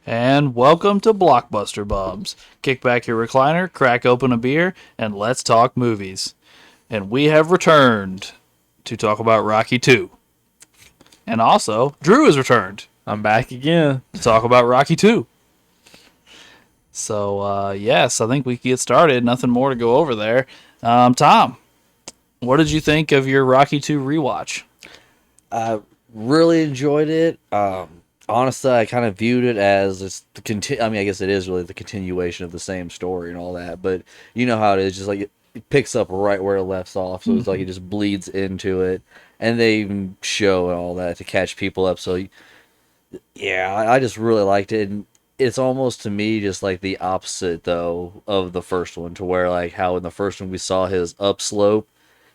And welcome to Blockbuster Bums. Kick back your recliner, crack open a beer, and let's talk movies. And we have returned to talk about Rocky 2. And also, Drew has returned I'm back again. to talk about Rocky 2. So, yes, I think we can get started. Nothing more to go over there. Tom, what did you think of your Rocky 2 rewatch? I really enjoyed it. Honestly, I kind of viewed it as I mean, I guess it is really the continuation of the same story and all that. But you know how it is, just like it picks up right where it left off. So it's like it just bleeds into it, and they even show and all that to catch people up. So yeah, I just really liked it. And it's almost to me just like the opposite though of the first one, to where like how in the first one we saw his upslope.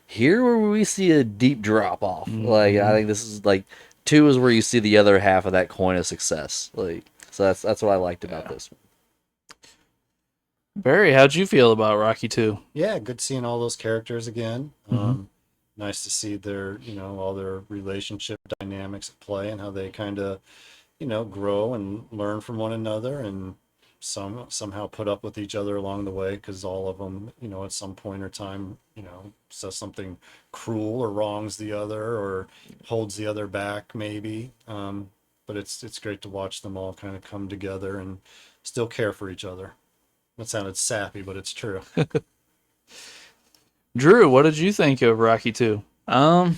Here where we see a deep drop off. Like I think this is like two is where you see the other half of that coin of success. Like so that's what I liked about this one. Barry, how'd you feel about Rocky 2? Yeah, good seeing all those characters again. Nice to see their, all their relationship dynamics at play and how they kind of, grow and learn from one another and somehow put up with each other along the way because all of them, at some point or time, says something cruel or wrongs the other or holds the other back maybe. But it's great to watch them all kind of come together and still care for each other. That sounded sappy, but it's true. Drew, what did you think of Rocky 2? I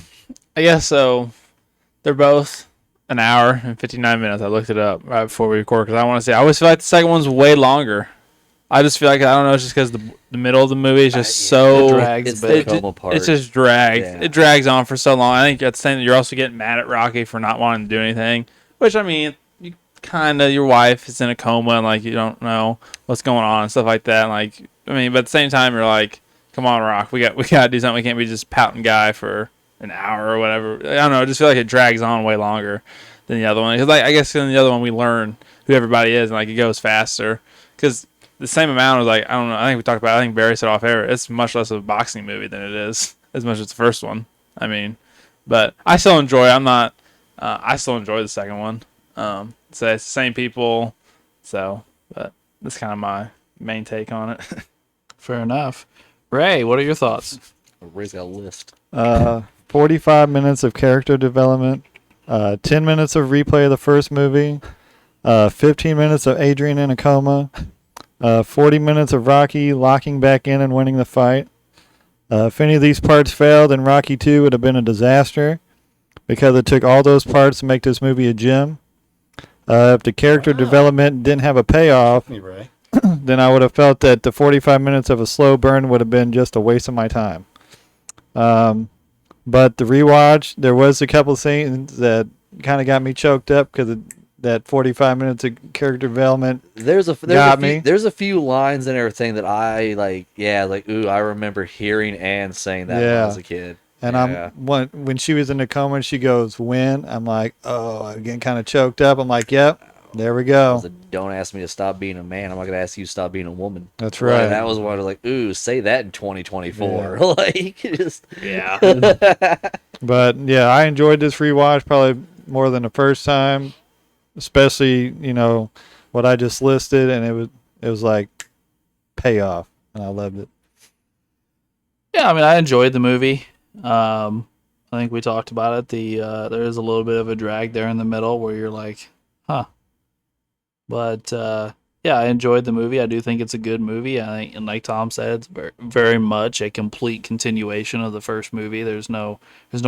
guess so. They're both an hour and 59 minutes. I looked it up right before we record because I want to say I always feel like the second one's way longer. I just feel like I don't know, it's just because the middle of the movie is just so it drags It's a the bit. coma part. It's just drags. Yeah. It drags on for so long. I think that's saying that you're also getting mad at Rocky for not wanting to do anything. Which I mean, you kind of your wife is in a coma and like you don't know what's going on and stuff like that. Like I mean, but at the same time you're like, come on, Rock, we got to do something. We can't be just pouting guy for an hour or whatever. I don't know. I just feel like it drags on way longer than the other one. Because like I guess in the other one we learn who everybody is and like it goes faster. Because the same amount was like I don't know. I think we talked about. I think Barry said off air. It's much less of a boxing movie than it is as much as the first one. I mean, but I still enjoy. I'm not. I still enjoy the second one. So it's the same people. So, but that's kind of my main take on it. Fair enough. Ray, what are your thoughts? Ray's got a list. 45 minutes of character development, 10 minutes of replay of the first movie, 15 minutes of Adrian in a coma, 40 minutes of Rocky locking back in and winning the fight. If any of these parts failed, then Rocky 2 would have been a disaster because it took all those parts to make this movie a gem. If the character development didn't have a payoff, Me, Ray. then I would have felt that the 45 minutes of a slow burn would have been just a waste of my time. But the rewatch, there was a couple scenes that kind of got me choked up because that 45 minutes of character development There's got me. There's a few lines and everything that I like. Yeah, like ooh, I remember hearing and saying that when I was a kid. And Yeah. when she was in the coma and she goes, "When?" I'm like, oh, I'm getting kind of choked up. I'm like, yep, there we I go. was like, don't ask me to stop being a man. I'm not gonna ask you to stop being a woman. That's Like, right. that was one I was like, ooh, say that in 2024. Like, just Yeah. But yeah, I enjoyed this rewatch probably more than the first time, especially what I just listed, and it was like payoff, and I loved it. Yeah, I mean, I enjoyed the movie. I think we talked about it. There is a little bit of a drag there in the middle where you're like, huh. But yeah, I enjoyed the movie. I do think it's a good movie. I think, and like Tom said, it's very, very much a complete continuation of the first movie. There's no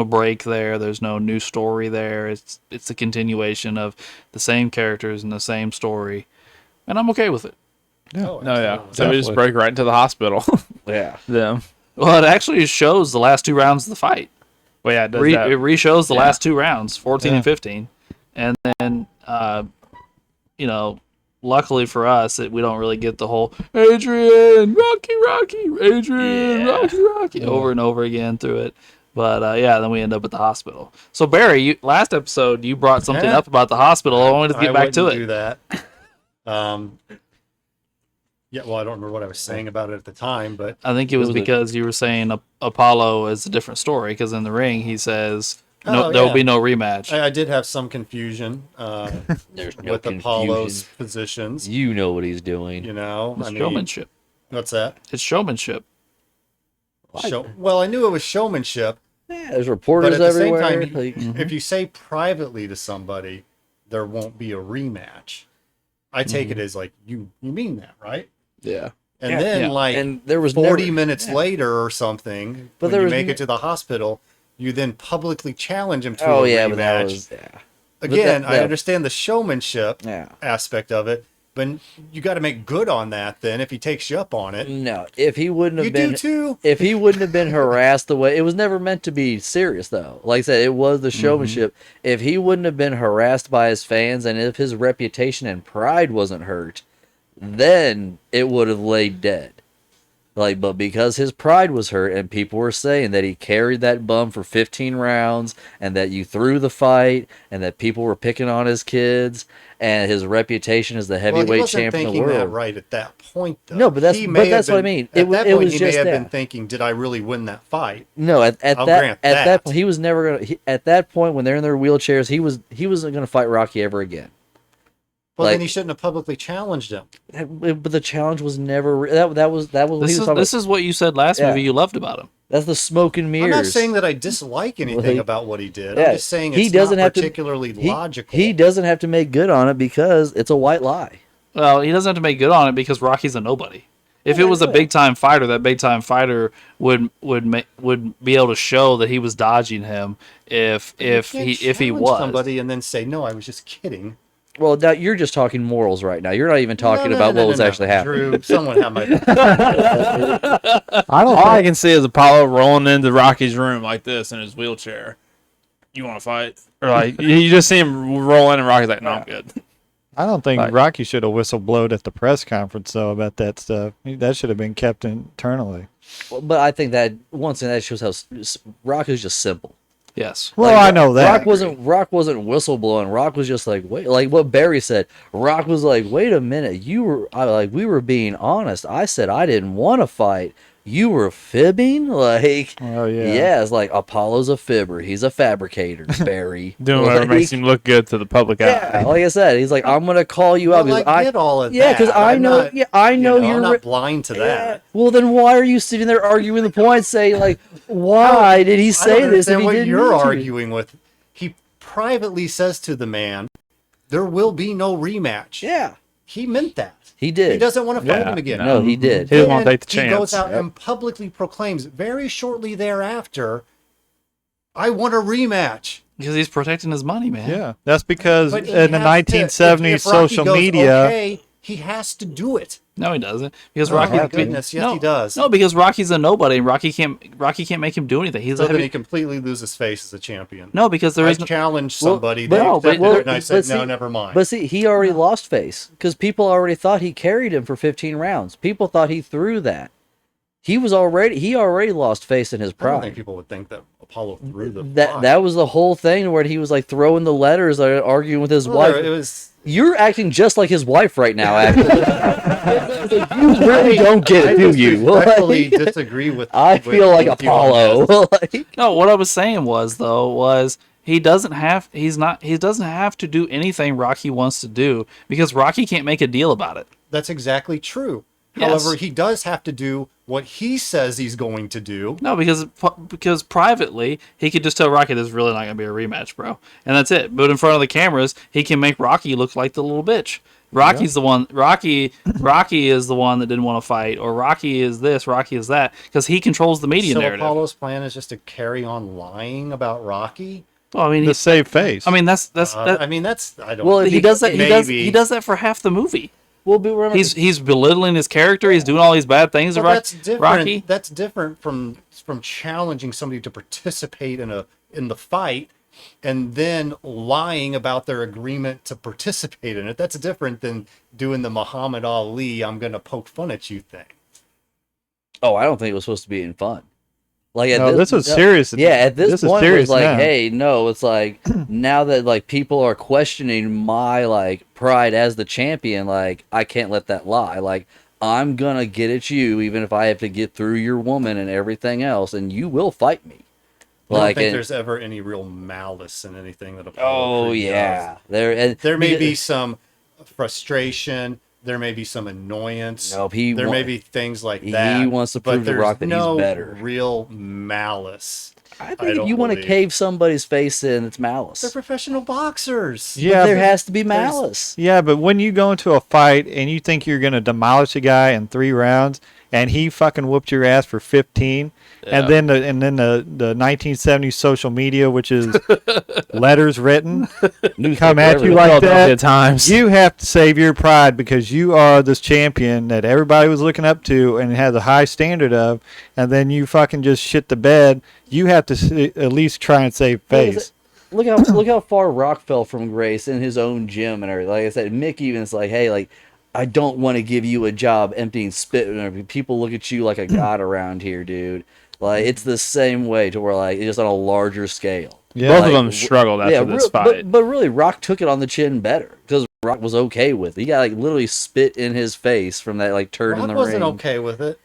break there. There's no new story there. It's a continuation of the same characters and the same story, and I'm okay with it. Oh, No, yeah. absolutely. So we just break right into the hospital. yeah. Them. Well, it actually shows the last two rounds of the fight. Well, yeah, it does It that. re-shows the Yeah. last two rounds, 14 Yeah. and 15. And then, luckily for us, we don't really get the whole Adrian, Rocky, Adrian, Yeah. Rocky, over and over again through it. But, yeah, then we end up at the hospital. So, Barry, last episode, you brought something Yeah. up about the hospital. I wanted to get back to wouldn't it. do that. Yeah, well, I don't remember what I was saying about it at the time, but I think it was Was it- because you were saying Apollo is a different story, because in the ring, he says, No, Oh, there will yeah. be no rematch. I did have some confusion There's no with confusion. Apollo's positions. You know what he's doing. You know, It's I mean, showmanship. what's that? It's showmanship. Well, I knew it was showmanship, Yeah, there's but reporters at the same everywhere. time, like, if you say privately to somebody, there won't be a rematch. I take it as like you mean that, right? Yeah. And Yeah, then yeah. like and there was 40 never- minutes yeah. later or something, But when there you was make ne- it to the hospital, you then publicly challenge him to Oh a yeah, rematch. but that was yeah. Again, But I understand the showmanship Yeah. aspect of it, but you got to make good on that then if he takes you up on it. No, if he wouldn't have You been do too. if he wouldn't have been harassed the way it was never meant to be serious though. Like I said, it was the showmanship. If he wouldn't have been harassed by his fans and if his reputation and pride wasn't hurt, then it would have laid dead. Like, but because his pride was hurt and people were saying that he carried that bum for 15 rounds and that you threw the fight and that people were picking on his kids and his reputation as the Well, heavyweight he wasn't champion of the thinking that world. right at that point, though. No, but that's- He but may have that's what I been- mean. At It was- that it point, was he may just have that. been thinking, "Did I really win that fight?" No, at I'll that grant at that that. he was never gonna. At that point, when they're in their wheelchairs, he wasn't gonna fight Rocky ever again. Well, Like- then he shouldn't have publicly challenged him. But the challenge was never that was what he was talking This is what you said last Yeah. movie you loved about him. about. That's the smoke and mirrors. I'm not saying that I dislike anything Like, about what he did. yeah, I'm just saying he it's doesn't not have to- particularly he, logical. He doesn't have to make good on it because it's a white lie. Well, he doesn't have to make good on it because Rocky's a nobody. If it was a big time fighter, that big time fighter would be able to show that he was dodging him if You can't he challenge was. somebody and then say, "No, I was just kidding." Well, now you're just talking morals right now. You're not even talking about what was actually happening. Drew, someone have my. I don't All I think can see is Apollo rolling into Rocky's room like this in his wheelchair. You want to fight? Or like you just see him roll in and Rocky's like, "No, I'm good." Right. Rocky should have whistleblowed at the press conference though about that stuff. That should have been kept internally. But I think that once again that shows how Rock is just simple. Yes. Well, Like, I know that. Rock wasn't whistleblowing. Rock was just like, wait, like what Barry said. Rock was like, wait a minute, we were being honest. I said I didn't want to fight. You were fibbing, like, Oh, yeah. yeah. It's like Apollo's a fibber. He's a fabricator, Barry. Doing whatever Like, makes him look good to the public yeah, eye. like I said, he's like, I'm gonna call you out Well, because I get all of yeah, that. because I I'm know, not- yeah, I know I'm you're. not blind to Yeah. that. Well, then why are you sitting there arguing the point, saying like, why did he I say don't this if understand he what didn't you're need to? arguing with. He privately says to the man, "There will be no rematch." Yeah, He meant that. he did. He doesn't want to fight Yeah, him again. No, he did. He doesn't want to And take the He goes chance. out and publicly proclaims very shortly thereafter, "I want a rematch." Because he's protecting his money, man. Yeah, that's because But he in the has to- 1970s if Rocky social goes, media, okay, he has to do it. No, he doesn't. Because Oh, Rocky. my goodness, yes, no, he does. No, because Rocky's a nobody, and Rocky can't make him do anything. He's So a then heavy. he completely loses face as a champion. No, because there I is no. challenged Well, somebody, but- they no, but- accepted it, and I but said, see- "No, never mind." But see, he already lost face because people already thought he carried him for 15 rounds. People thought he threw that. He already lost face in his I don't think pride. people would think that Apollo threw the That fight. that was the whole thing where he was like throwing the letters, arguing with his Well, wife. it was. You're acting just like his wife right now. Actually, you really don't get I it, do just you? respectfully Like, disagree with. I feel like with you on this. Apollo. Like, No, what I was saying was he doesn't have to do anything Rocky wants to do because Rocky can't make a deal about it. That's exactly true. Yes. However, he does have to do what he says he's going to do. No, because privately he could just tell Rocky there's really not going to be a rematch, bro, and that's it. But in front of the cameras, he can make Rocky look like the little bitch. Rocky's the one. Rocky is the one that didn't want to fight, or Rocky is this, Rocky is that, because he controls the media So narrative. Apollo's plan is just to carry on lying about Rocky. Well, I mean, to save face. I mean that's I mean, that's I don't. Well, he does that. Maybe. He does that for half the movie. we'll be remember, He's belittling his character. He's doing all these bad things. Well, to that's different. Rocky. That's different from challenging somebody to participate in the fight and then lying about their agreement to participate in it. That's different than doing the Muhammad Ali "I'm going to poke fun at you" thing. oh, I don't think it was supposed to be in fun. Like at No, this was serious. Yeah, at this This is point, it serious was like, now. hey, no, it's like now that like people are questioning my like pride as the champion, like I can't let that lie. Like I'm gonna get at you, even if I have to get through your woman and everything else, and you will fight me. I don't think and- there's ever any real malice in anything that Apollo oh Creed yeah, does. there There may be some frustration. There may be some annoyance. Nope, there may be things like that. he wants to but prove to there's Rock that no he's better. real malice. I I think if don't you want to believe. cave somebody's face in, it's malice. They're professional boxers. Yeah, But there but- has to be malice. Yeah, but when you go into a fight and you think you're going to demolish a guy in 3 rounds and he fucking whooped your ass for 15, and then the 1970s social media, which is letters written, come at you like Philadelphia that, Times. you have to save your pride because you are this champion that everybody was looking up to and has a high standard of, and then you fucking just shit the bed. You have to at least try and save face. Look how far Rock fell from grace in his own gym and everything. Like I said, Mick even is like, hey, like, I don't want to give you a job emptying spit and everything. People look at you like a god around here, dude. Like, it's the same way to where, like, it's just on a larger scale. Yeah. Both Like, of them struggled after this fight. But really, Rock took it on the chin better because Rock was okay with it. He got, like, literally spit in his face from that, like, turd in Rock the wasn't ring. okay with it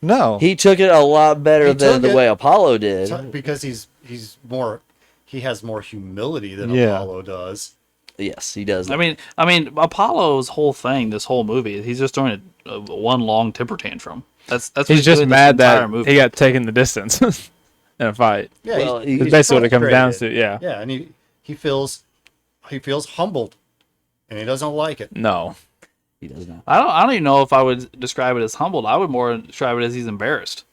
No. He took it a lot better He than took the it- way Apollo did. because he has more humility than Yeah. Apollo does. Yes, he does. I mean, Apollo's whole thing, this whole movie, he's just throwing one long temper tantrum. That's what He's just doing this mad entire that movie. he got taken the distance in a fight. Yeah, Well, he's That's basically what it comes down to. frustrated. Yeah. Yeah, and he feels humbled, and he doesn't like it. No. he does not. I don't even know if I would describe it as humbled. I would more describe it as he's embarrassed.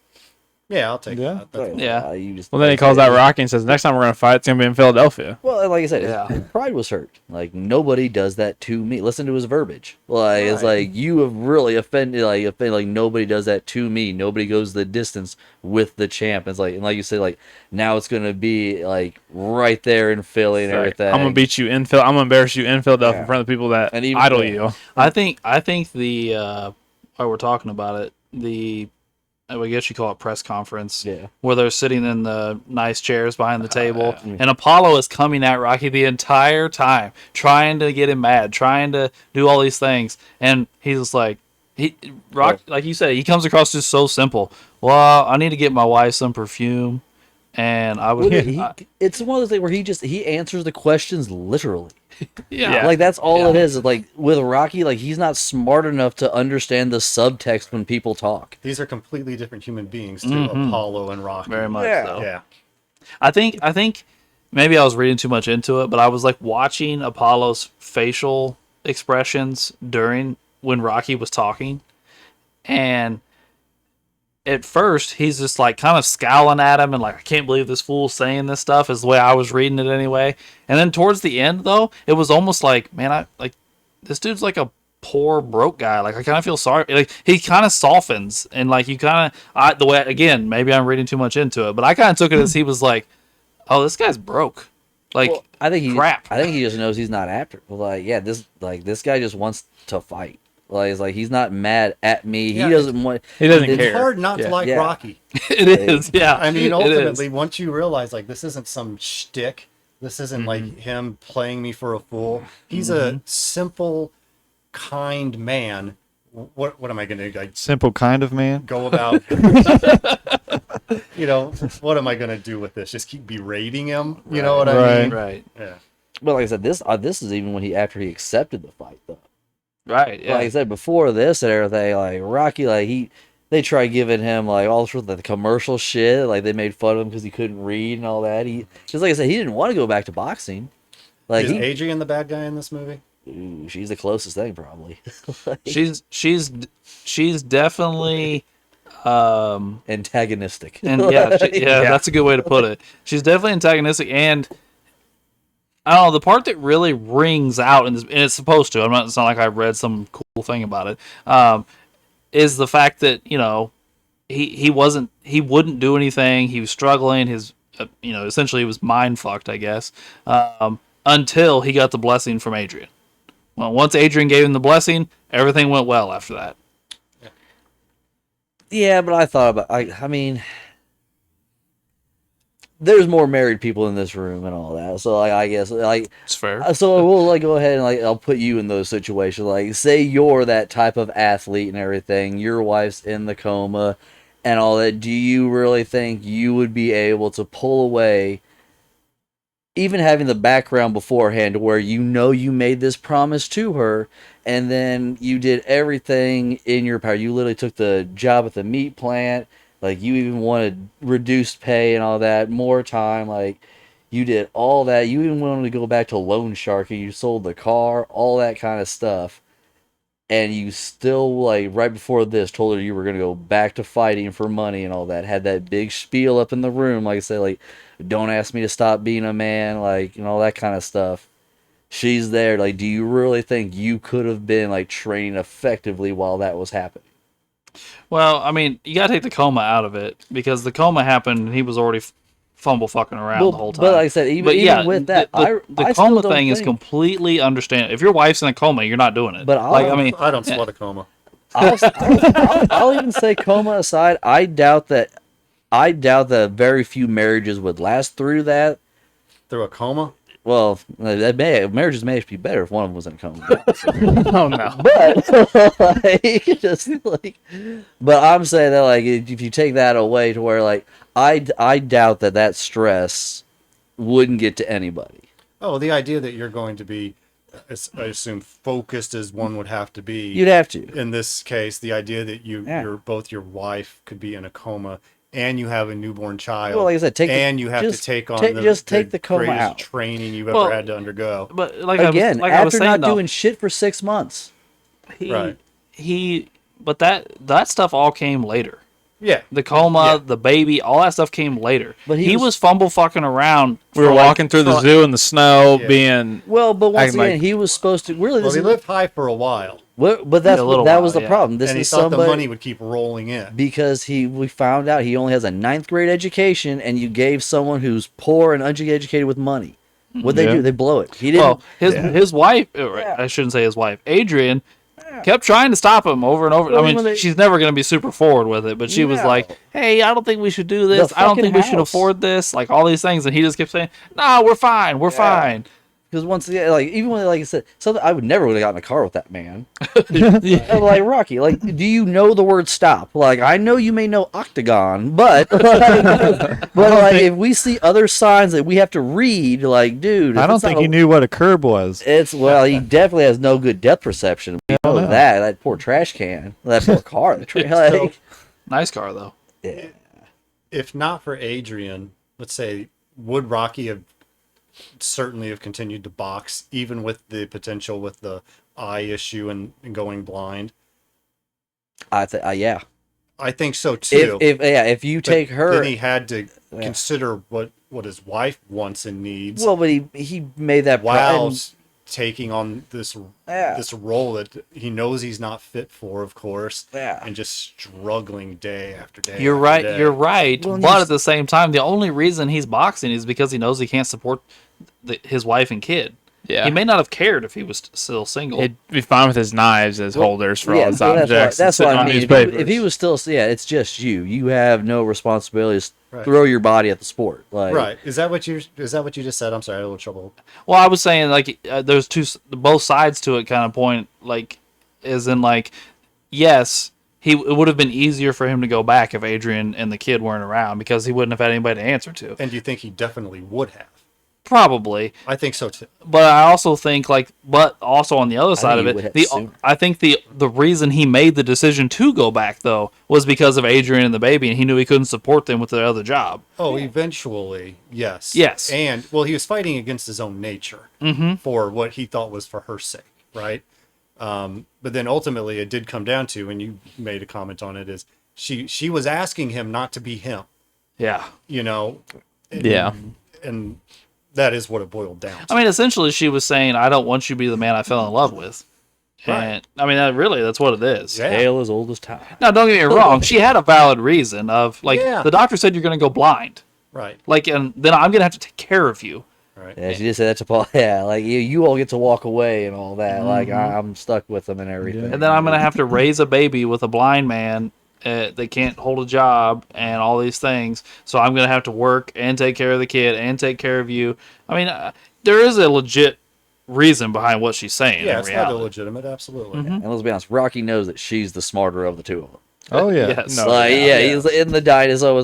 Yeah, I'll take Yeah. that. That's Yeah. You just, Well, then he calls out Rocky and says, "Next time we're gonna fight, it's gonna be in Philadelphia." Well, like I said, Yeah. his pride was hurt. Like, nobody does that to me. Listen to his verbiage. Like, it's Right. like, you have really offended, like nobody does that to me. Nobody goes the distance with the champ. It's like, and like you say, like, now it's going to be, like, right there in Philly and Like, everything. I'm gonna beat you in Phil. I'm gonna embarrass you in Philadelphia Yeah. in front of the people that And even- idol yeah. you. I think the while we're talking about it, I guess you call it press conference, Yeah. where they're sitting in the nice chairs behind the table, and Apollo is coming at Rocky the entire time, trying to get him mad, trying to do all these things, and he's just like, like you said, he comes across just so simple. Well, I need to get my wife some perfume, and I would, It's one of those things where he answers the questions literally. yeah. Like, that's all Yeah. it is. Like, with Rocky, like, he's not smart enough to understand the subtext when people talk. These are completely different human beings too, Mhm. Apollo and Rocky. Very much Yeah. so. Yeah. I think maybe I was reading too much into it, but I was like watching Apollo's facial expressions during when Rocky was talking, and at first he's just like kind of scowling at him and like, I can't believe this fool's saying this stuff, is the way I was reading it anyway. And then towards the end though, it was almost like, man, I like this dude's like a poor broke guy. Like, I kind of feel sorry. Like, he kind of softens, and like you kind of, the way, again, maybe I'm reading too much into it, but I kind of took it as he was like, oh, this guy's broke. Like, Well, I think crap. I think he just knows he's not after. Like, yeah, this guy just wants to fight. Like, it's like, he's not mad at me. Yeah, he doesn't want. He doesn't it's It's care. hard not Yeah. to like Yeah. Rocky. it is, yeah. I mean, It is. ultimately, once you realize like this isn't some shtick, this isn't Mm-hmm. like him playing me for a fool. He's a simple, kind man. What am I going to like Simple kind of man. go about? What am I going to do with this? Just keep berating him? You know what I Right. mean? Right, Yeah. But like I said, this is even when after he accepted the fight though. right, yeah. Like I said before this and everything, like Rocky, like they tried giving him like all sorts of the commercial shit. Like, they made fun of him because he couldn't read and all that. Because like I said, he didn't want to go back to boxing. Like, Is Adrian the bad guy in this movie? ooh, she's the closest thing probably. she's definitely Antagonistic. and yeah, that's a good way to put it. She's definitely antagonistic, and I don't know, the part that really rings out in this, and it's supposed to. It's not like I read some cool thing about it. Is the fact that he wouldn't do anything. He was struggling. His essentially he was mind fucked, I guess, until he got the blessing from Adrian. Well, once Adrian gave him the blessing, everything went well after that. Yeah, but I thought about. I mean, there's more married people in this room and all that. So like, I guess like, It's fair. so we'll like go ahead and like I'll put you in those situations. Like, say you're that type of athlete and everything. Your wife's in the coma, and all that, do you really think you would be able to pull away, even having the background beforehand to where you know you made this promise to her and then you did everything in your power? You literally took the job at the meat plant, like you even wanted reduced pay and all that, more time, like you did all that. You even wanted to go back to Loan Shark and you sold the car, all that kind of stuff. And you still, like, right before this, told her you were going to go back to fighting for money and all that. Had that big spiel up in the room, like I said, like, don't ask me to stop being a man, like, and all that kind of stuff. She's there. Like, do you really think you could have been, like, training effectively while that was happening? Well, I mean, you gotta take the coma out of it because the coma happened and he was already fumble fucking around the whole time. But like I said, even with that, the coma thing is completely understandable. If your wife's in a coma, you're not doing it. But I don't sweat a coma. I'll even say coma aside, I doubt that very few marriages would last through that. Through a coma? Well, marriages may actually be better if one of them was in a coma. Oh no. But but I'm saying that, like, if you take that away to where, like, I doubt that stress wouldn't get to anybody. Oh, the idea that you're going to be, I assume, focused as one would have to be. You'd have to. In this case, the idea that both your wife could be in a coma and you have a newborn child. Well, like I said, you have to take on the coma greatest out. Training you've ever had to undergo. But like again, I was after saying, not though, doing shit for 6 months. Right. But that stuff all came later. Yeah. The coma, the baby, all that stuff came later. But he was fumble fucking around. We were walking through the zoo in the snow, being well, but once acting again, like- he was supposed to really. Well, he lived high for a while, but that was the problem. This and he is thought somebody the money would keep rolling in. because we found out he only has a 9th grade education, and you gave someone who's poor and uneducated with money. What they do? They blow it. He didn't. Well, his wife, I shouldn't say his wife, Adrian, kept trying to stop him over and over. Well, I mean, she's never going to be super forward with it, but she was like, hey, I don't think we should do this. I don't think we should afford this. Like, all these things. And he just kept saying, no, we're fine. We're fine. Because once again, like, even when, like I said, something I would never would have gotten in a car with that man. I'm like, Rocky, like, do you know the word stop? Like, I know you may know octagon, but if we see other signs that we have to read, like, dude, I don't think he knew what a curb was. He definitely has no good depth perception. We know that poor trash can, that poor car, Nice car, though. Yeah. If not for Adrian, let's say, would Rocky certainly have continued to box, even with the potential with the eye issue and going blind? Yeah. I think so too. If you take her, then he had to consider what his wife wants and needs. Well, but he made that while taking on this role that he knows he's not fit for, of course, and just struggling day after day. You're right. You're right. Well, but at the same time, the only reason he's boxing is because he knows he can't support his wife and kid. Yeah. He may not have cared if he was still single. He'd be fine with his knives as holders for all his so objects. That's what I mean. If he was still, it's just you. You have no responsibilities. Throw your body at the sport. Like, right. Is that what you just said? I'm sorry, I had a little trouble. Well, I was saying, like, there's both sides to it kind of point, like, as in, like, yes, it would have been easier for him to go back if Adrian and the kid weren't around because he wouldn't have had anybody to answer to. And do you think he definitely would have? Probably. I think so too. But I also think, like, but also on the other side of it, I think the reason he made the decision to go back, though, was because of Adrian and the baby, and he knew he couldn't support them with their other job. Oh, eventually, yes. Yes. And, well, he was fighting against his own nature for what he thought was for her sake, right? But then ultimately it did come down to, and you made a comment on it, is she was asking him not to be him. Yeah. You know? And that is what it boiled down to. I mean, essentially, she was saying, I don't want you to be the man I fell in love with. Right. And, I mean, that's what it is. Yeah. Tale as old as time. Now, don't get me wrong. She had a valid reason of, like, the doctor said you're going to go blind. Right. Like, and then I'm going to have to take care of you. Right. Yeah, she just said that to Paul. Yeah, like, you all get to walk away and all that. Like, I'm stuck with them and everything. And then I'm going to have to raise a baby with a blind man. They can't hold a job and all these things. So I'm going to have to work and take care of the kid and take care of you. I mean, there is a legit reason behind what she's saying. Yeah, in it's reality. not illegitimate, absolutely. And let's be honest, Rocky knows that she's the smarter of the two of them. Oh yeah. Yes. No. Like, yeah, yeah, he's in the diet. So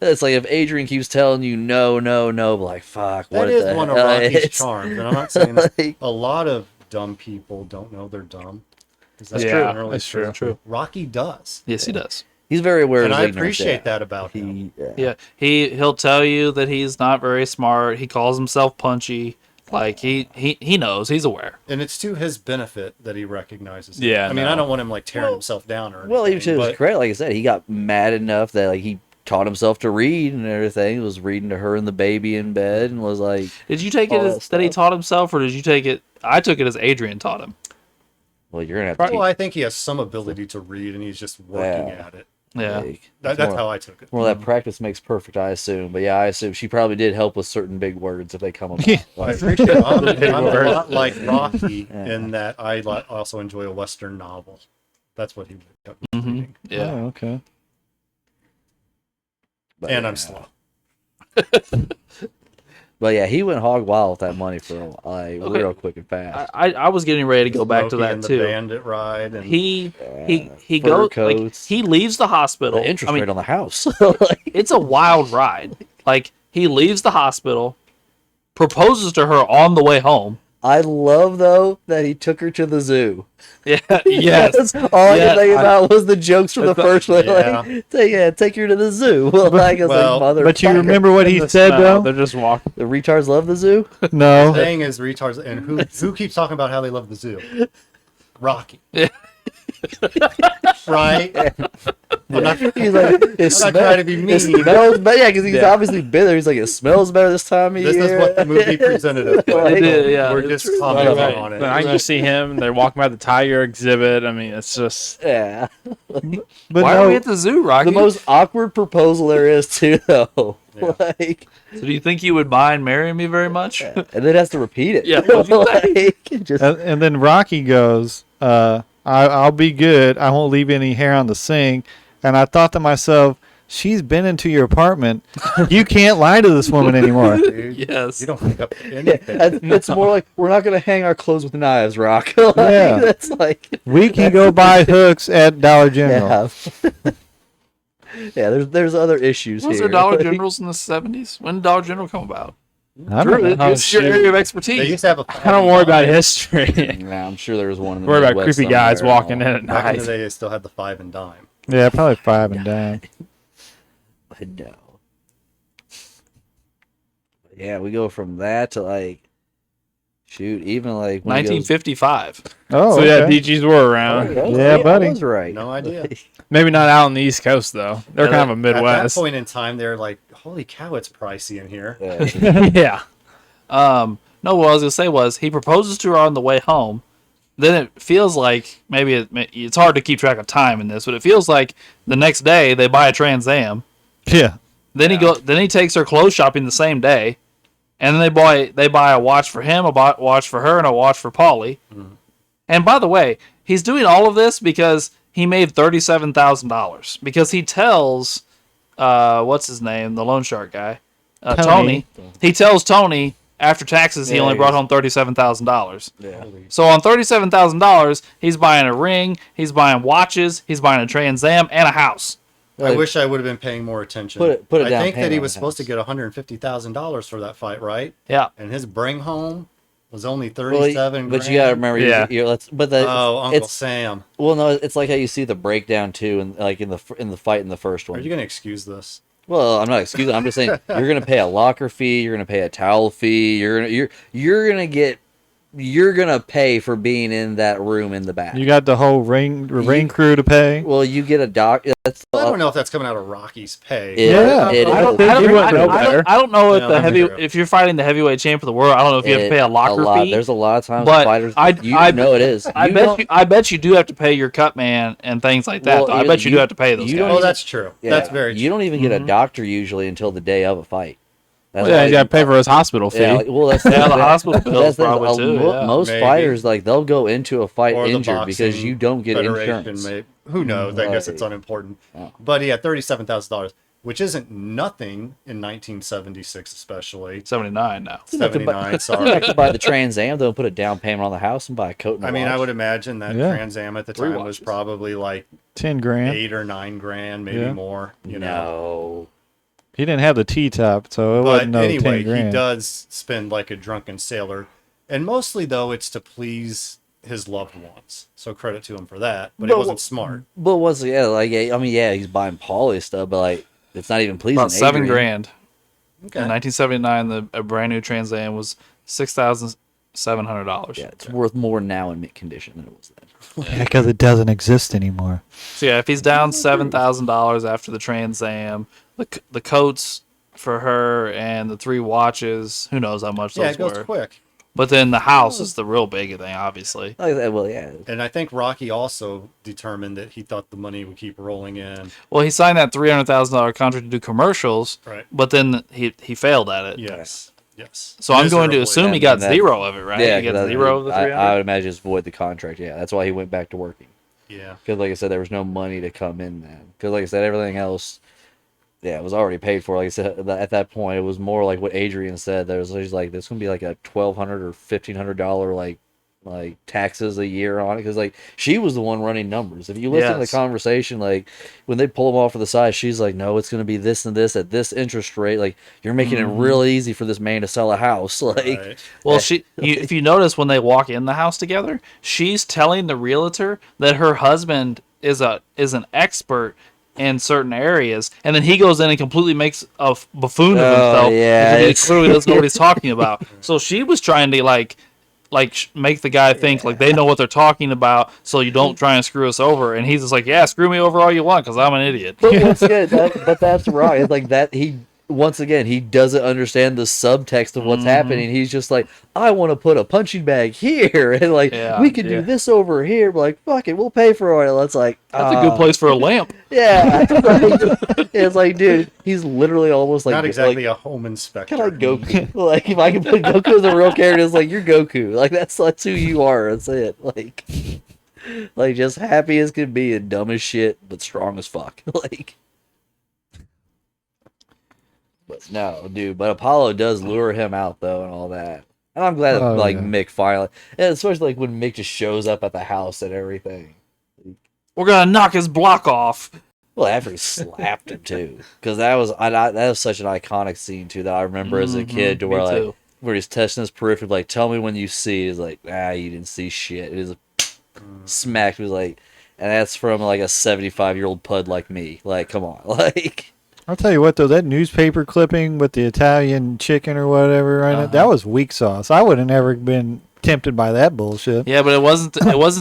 it's like if Adrian keeps telling you no, no, no, like fuck, what That is the one of hell? Rocky's It's charms, and I'm not saying that like- a lot of dumb people don't know they're dumb. 'Cause that's Yeah, generally that's true. True. Rocky does, Yes, he does. He's very aware and of I his ignorance, appreciate yeah. that about him. Yeah, he'll tell you that he's not very smart. He calls himself punchy. Like he knows. He's aware. And it's to his benefit that he recognizes it. Yeah, I mean, no. I don't want him like tearing himself down or anything. Well, even to his but credit, like I said, he got mad enough that like he taught himself to read and everything. He was reading to her and the baby in bed and was like, Did you take it All as that that he stuff. taught himself, or did you take it? I took it as Adrian taught him. "Well, you're gonna have to well, I think he has some ability to read, and he's just working Yeah. at it. Yeah. like, That's more, how I took it. more that practice makes perfect, I assume. But yeah, I assume she probably did help with certain big words if they come about. Yeah. I Like, appreciate it. I'm a lot like Rocky Yeah. in that I also enjoy a Western novel. That's what he kept me hmm reading. Yeah. Oh, okay. but, And yeah. I'm slow. But yeah, he went hog wild with that money for a while, like Okay. real quick and fast. I was getting ready to go back to Smokey that and the too. Bandit ride, and He Fur goes like coats. he leaves the hospital. The interest I mean, rate on the house. Like, it's a wild ride. Like he leaves the hospital, proposes to her on the way home. I love though that he took her to the zoo. Yeah. Yes. That's all I Yeah, could think about was the jokes from the first one. Yeah. Like, take her to the zoo. Like, I was Well, like, mother. But you remember what he said No, though? they're just walking. the retards love the zoo. No. saying is retards. And who keeps talking about how they love the zoo? Rocky. Yeah. Right? I'm not, He's like, it I'm not trying to be mean. It smells better. Yeah, because he's Yeah. obviously been there. He's like, it smells better this time of This year. is what the movie presented us with. Like, It did, yeah. We're It's just true. commenting Right. on it. But I can just see him. They're walking by the tiger exhibit. I mean, it's just Yeah. But Why no, are we at the zoo, Rocky? The most awkward proposal there is, too, though. Yeah. Like, So do you think you would mind marrying me very much? and then has to repeat it. Yeah, what'd you say? Like, just, and then Rocky goes, I'll be good. I won't leave any hair on the sink. And I thought to myself, she's been into your apartment. You can't lie to this woman anymore. Dude, Yes. You don't pick up yeah, anything. it's more like, we're not going to hang our clothes with knives, Rock. Like, Yeah. That's like, We can go buy hooks at Dollar General. yeah. Yeah, there's other issues Was here. there Dollar Like, Generals in the 70s? When did Dollar General come about? I Drew, don't know. it's your shoot. area of They expertise. used to have a. I don't worry about history. Nah, I'm sure there was one in the worry about Midwest creepy guys somewhere. walking in at Back in the night. day, they still had the 5 and dime. Yeah, probably 5 and dime. But no. Yeah, we go from that to like, shoot, even like when he goes- 1955. Oh, So yeah, okay. DGs were around. Yeah, buddy. I was right. No idea. Maybe not out on the East Coast though. They're Yeah, kind of a At that Midwest. point in time, they're like, "Holy cow, it's pricey in here." Yeah. Yeah. No, what I was gonna say was he proposes to her on the way home. Then it feels like it's hard to keep track of time in this, but it feels like the next day they buy a Trans Am. Yeah. Then he takes her clothes shopping the same day, and then they buy a watch for him, a watch for her, and a watch for Polly. And by the way, he's doing all of this because he made $37,000 because he tells what's his name, the loan shark guy, Tony. He tells Tony after taxes he Yeah, only he brought is. home $37,000. Yeah. So on $37,000, he's buying a ring, he's buying watches, he's buying a Trans Am, and a house. I wish I would have been paying more attention. Put it I down think that payment he on was the supposed to house. get $150,000 for that fight, right? Yeah. And his bring home was only Well, 37 but you gotta grand. remember, Yeah. but the, Oh, Uncle it's Sam. well, no, it's like how you see the breakdown too, and like in the fight in the first Are one. you going to excuse this? Well, I'm not excusing. I'm just saying you're gonna pay a locker fee. You're gonna pay a towel fee. You're gonna pay for being in that room in the back. You got the whole ring crew to pay. Well, you get a doc. That's I don't know if that's coming out of Rocky's pay. Yeah, it I don't, is. I don't, He wouldn't I know don't- better. I don't know if Yeah, the that's true. if you're fighting the heavyweight champ of the world, I don't know if you have to pay a locker lot. fee. There's a lot of times but fighters. I know it is. I You bet don't- you. I bet you do have to pay your cut man and things like that. Well, though. I even bet you do you- have to pay those you guys. don't Oh, even- that's true. yeah, That's very You don't even get a doctor usually until the day of a fight. That's Well, yeah, why you got to pay for his hospital fee. Yeah, like, well, that's Yeah, the hospital bills that's probably too. Yeah. Most Maybe. fighters like they'll go into a fight or the injured because boxing you don't get Federation insurance. may- who knows? I guess it's Right. unimportant. Oh. But yeah, $37,000, which isn't nothing in 1976, especially 79 now. enough to buy- 79. Enough Sorry. to buy the Trans Am, they'll put a down payment on the house and buy a coat and a I mean, watch. I would imagine that Yeah. Trans Am at the Three time was watches. probably like $10,000. 8 or 9 grand, maybe Yeah. more. You know. No. He didn't have the T-top, so it But wasn't no anyway, he $10,000. does spend like a drunken sailor, and mostly though it's to please his loved ones. So credit to him for that. But it But- wasn't smart. But once again, like, yeah, I mean, yeah, he's buying Polly stuff, but like, it's not even pleasing. About $7 Adrian. grand. Okay. In 1979, a brand new Trans Am was $6,700. Yeah, it's worth more now in mint condition than it was then. Yeah, because it doesn't exist anymore. So yeah, if he's down $7,000 after the Trans Am, the coats for her and the 3 watches, who knows how much Yeah, those it goes were. quick. But then the house is the real big thing, obviously. Like that, well, yeah. And I think Rocky also determined that he thought the money would keep rolling in. Well, he signed that $300,000 contract to do commercials, Right. but then he failed at it. Yes. Yes. So I'm going to Miserably. assume he And got that- 0 of it, right? Yeah, he got 'cause 0 of the 300. I would imagine it's void the contract. Yeah, that's why he went back to working. Yeah. Because, like I said, there was no money to come in then. Because, like I said, everything else, yeah, it was already paid for. Like I said, at that point, it was more like what Adrian said. There was like, there's gonna be like a $1,200 or $1,500 like taxes a year on it. Because like she was the one running numbers. If you listen to the Yes. conversation, like when they pull them off to the side, she's like, "No, it's gonna be this and this at this interest rate. Like you're making it real easy for this man to sell a house." Like, Right. Well, if you notice when they walk in the house together, she's telling the realtor that her husband is an expert in certain areas, and then he goes in and completely makes a buffoon of Oh, himself. yeah, because he it's- clearly doesn't know what he's talking about. So she was trying to make the guy think like they know what they're talking about, so you don't try and screw us over. And he's just like, yeah, screw me over all you want, because I'm an idiot. But once again, but that's right. It's like that he doesn't understand the subtext of what's happening. He's just like, I want to put a punching bag here, and like Yeah, we could do this over here. But like, fuck it, we'll pay for it. It's like That's a good place for a lamp. Yeah, it's like, dude, he's literally almost like Not exactly like, a home inspector. kind of like Goku. Like if I can put Goku as a real character, it's like you're Goku. Like that's who you are. That's it. Like just happy as can be and dumb as shit, but strong as fuck. Like. But no, dude. But Apollo does lure him out though, and all that. And I'm glad that Oh, yeah. Mick finally, and especially like when Mick just shows up at the house and everything. We're gonna knock his block off. Well, after he slapped him too, because that was such an iconic scene too that I remember as a kid, to me where like too. where he's testing his periphery, like tell me when you see. He's like, you didn't see shit. It is a smack. He was like, and that's from like a 75-year-old pud like me. Like, come on, like. I'll tell you what, though, that newspaper clipping with the Italian chicken or whatever, right? That was weak sauce. I would have never been tempted by that bullshit. Yeah, but it wasn't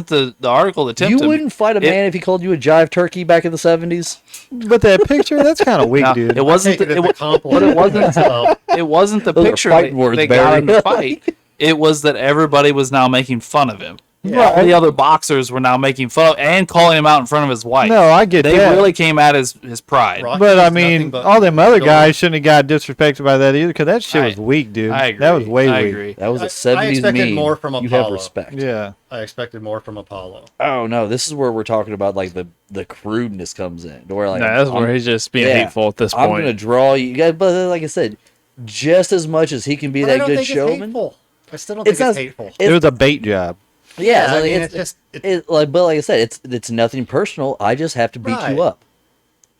the article that tempted You him. wouldn't fight a man if he called you a jive turkey back in the 70s. But that picture, that's kind of weak, No, dude. it wasn't. Take it The, as a compliment. but it wasn't. So, It wasn't the Those are picture fighting that words, they got Barry. in the fight. It was that everybody was now making fun of him. Yeah. All the other boxers were now making fun of and calling him out in front of his wife. No, I get They that. really came at his pride. Rocky But I is nothing mean, but all them other gold. guys shouldn't have got disrespected by that either, because that shit was I- weak, dude. I agree. That was way I weak. agree. That was a I 70s expected meme. more from You have Apollo. respect. Yeah. I expected more from Apollo. Oh no, this is where we're talking about like the crudeness comes in. Where like No, that's where he's just being hateful at this I'm point. gonna draw you guys, but like I said, just as much as he can be But I that don't good think it's showman. hateful. I still don't It's think it's not- hateful. It was a bait job. Yeah, so I mean, it's just like, but like I said, it's nothing personal. I just have to beat Right. you up,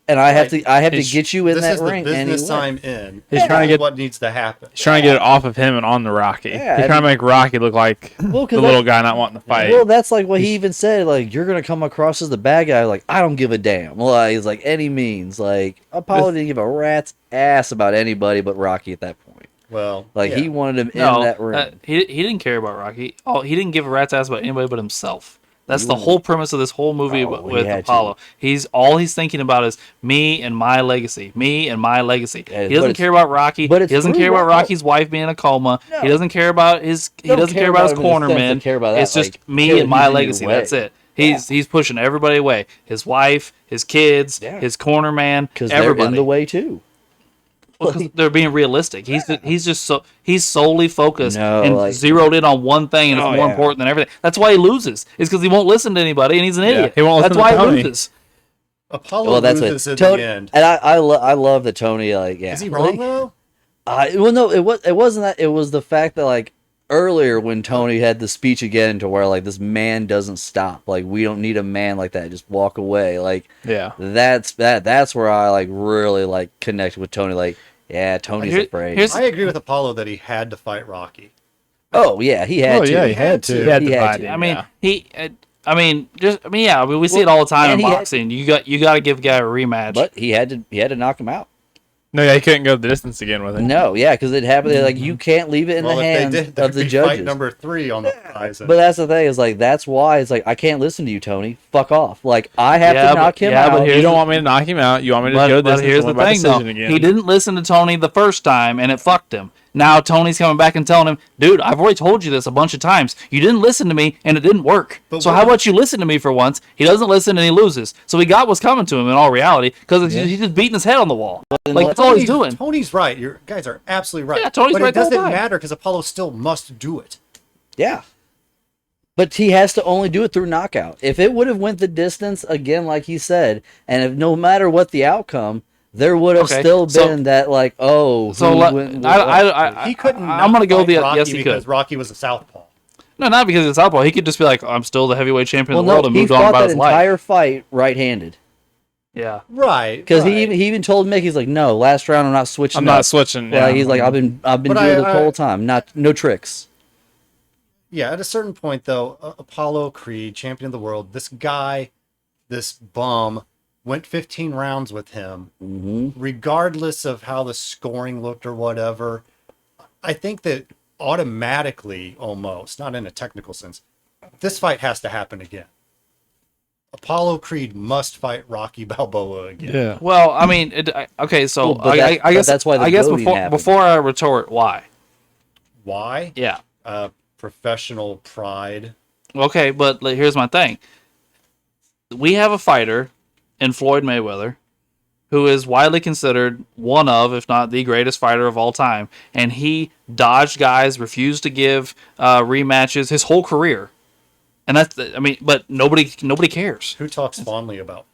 and I have Right. to He's- get you in this that is the ring. business anyway. time in. He's trying to This is get- what needs to happen. He's trying to get it off of him and on the Rocky. Yeah, He's I trying to make Rocky look like Well, 'cause the little guy not wanting to fight. Well, that's like what he even said. Like, you're gonna come across as the bad guy. Like, I don't give a damn. Like, it's like any means. Like, Apollo didn't give a rat's ass about anybody but Rocky at that point. Well, Like, yeah. he wanted him No, in that ring. he didn't care about Rocky. Oh, he didn't give a rat's ass about anybody but himself. That's the whole premise of this whole movie Oh, he with had Apollo. He's thinking about is me and my legacy. Me and my legacy. Yeah, He but doesn't it's- care about Rocky. but it's He doesn't true, care about Rocky. Rocky's wife being in a coma. No. He doesn't care about his. He Don't doesn't care care about his about him in the sense cornermen. of care about that, It's just like, me care and my he's in your legacy. way. That's it. He's pushing everybody away. His wife, his kids, Yeah. his cornerman, Because they're everybody. in the way, too. Well, 'cause they're being realistic. He's just he's solely focused No, and like- zeroed in on one thing, and it's Oh, more yeah. important than everything. That's why he loses. Is because he won't listen to anybody, and he's an idiot. he won't That's listen why to he Tony. loses. Apollo Well, that's loses it. in Tony, the end. and I love that Tony, like, yeah. Is he wrong like, though? well, no, it wasn't that. It was the fact that, like, earlier when Tony had the speech again to where like this man doesn't stop. Like we don't need a man like that. Just walk away. Like Yeah. that's where I like really like connect with Tony. Like yeah, Tony's afraid. I agree with Apollo that he had to fight Rocky. Oh yeah, he had to. yeah, he had to. He had He to had fight to. him, I mean, yeah. we see it all the time and in he had- boxing. You got to give a guy a rematch. But he had to knock him out. No, yeah, he couldn't go the distance again with it. No, yeah, because it happened. Like you can't leave it in Well, the if they hands did, of there'd the be judges. fight number 3 on the horizon. But that's the thing is like that's why it's like I can't listen to you, Tony. Fuck off. Like I have Yeah, to knock him out. but You don't want me to knock him out. You want me to go the but distance here's and the win by thing, though. decision again. He didn't listen to Tony the first time, and it fucked him. Now Tony's coming back and telling him, dude, I've already told you this a bunch of times. You didn't listen to me, and it didn't work. But So what how if- about you listen to me for once? He doesn't listen, and he loses. So he got what's coming to him in all reality, because he's just beating his head on the wall. Like, that's all he's doing. Tony's right. You guys are absolutely right. Yeah, Tony's but right it the whole doesn't time. matter because Apollo still must do it. Yeah. But he has to only do it through knockout. If it would have went the distance again, like he said, and if no matter what the outcome, there would have Okay, still so- been that like, oh, So who let- went- He couldn't. I'm gonna go fight the Rocky yes, he because could. Rocky was a southpaw. No, not because it's Southpaw. He could just be like, I'm still the heavyweight champion well, of the world, no, and he moved on fought about that his life. entire fight right-handed. Yeah. Right. Because right. he even told Mick, he's like, no, last round I'm not switching. I'm up. not switching. Yeah, Yeah. he's like, I've been But doing it the whole time. No tricks. Yeah, at a certain point, though, Apollo Creed, champion of the world, this guy, this bum, went 15 rounds with him, regardless of how the scoring looked or whatever. I think that automatically, almost, not in a technical sense, this fight has to happen again. Apollo Creed must fight Rocky Balboa again. Yeah. Well, I mean, okay, so Well, but I guess that's why the I guess voting happened. before I retort, why? Why? Yeah. Professional pride. Okay, but here's my thing. We have a fighter in Floyd Mayweather who is widely considered one of, if not the greatest fighter of all time, and he dodged guys, refused to give rematches his whole career. And that's, I mean, but nobody cares. Who talks fondly about?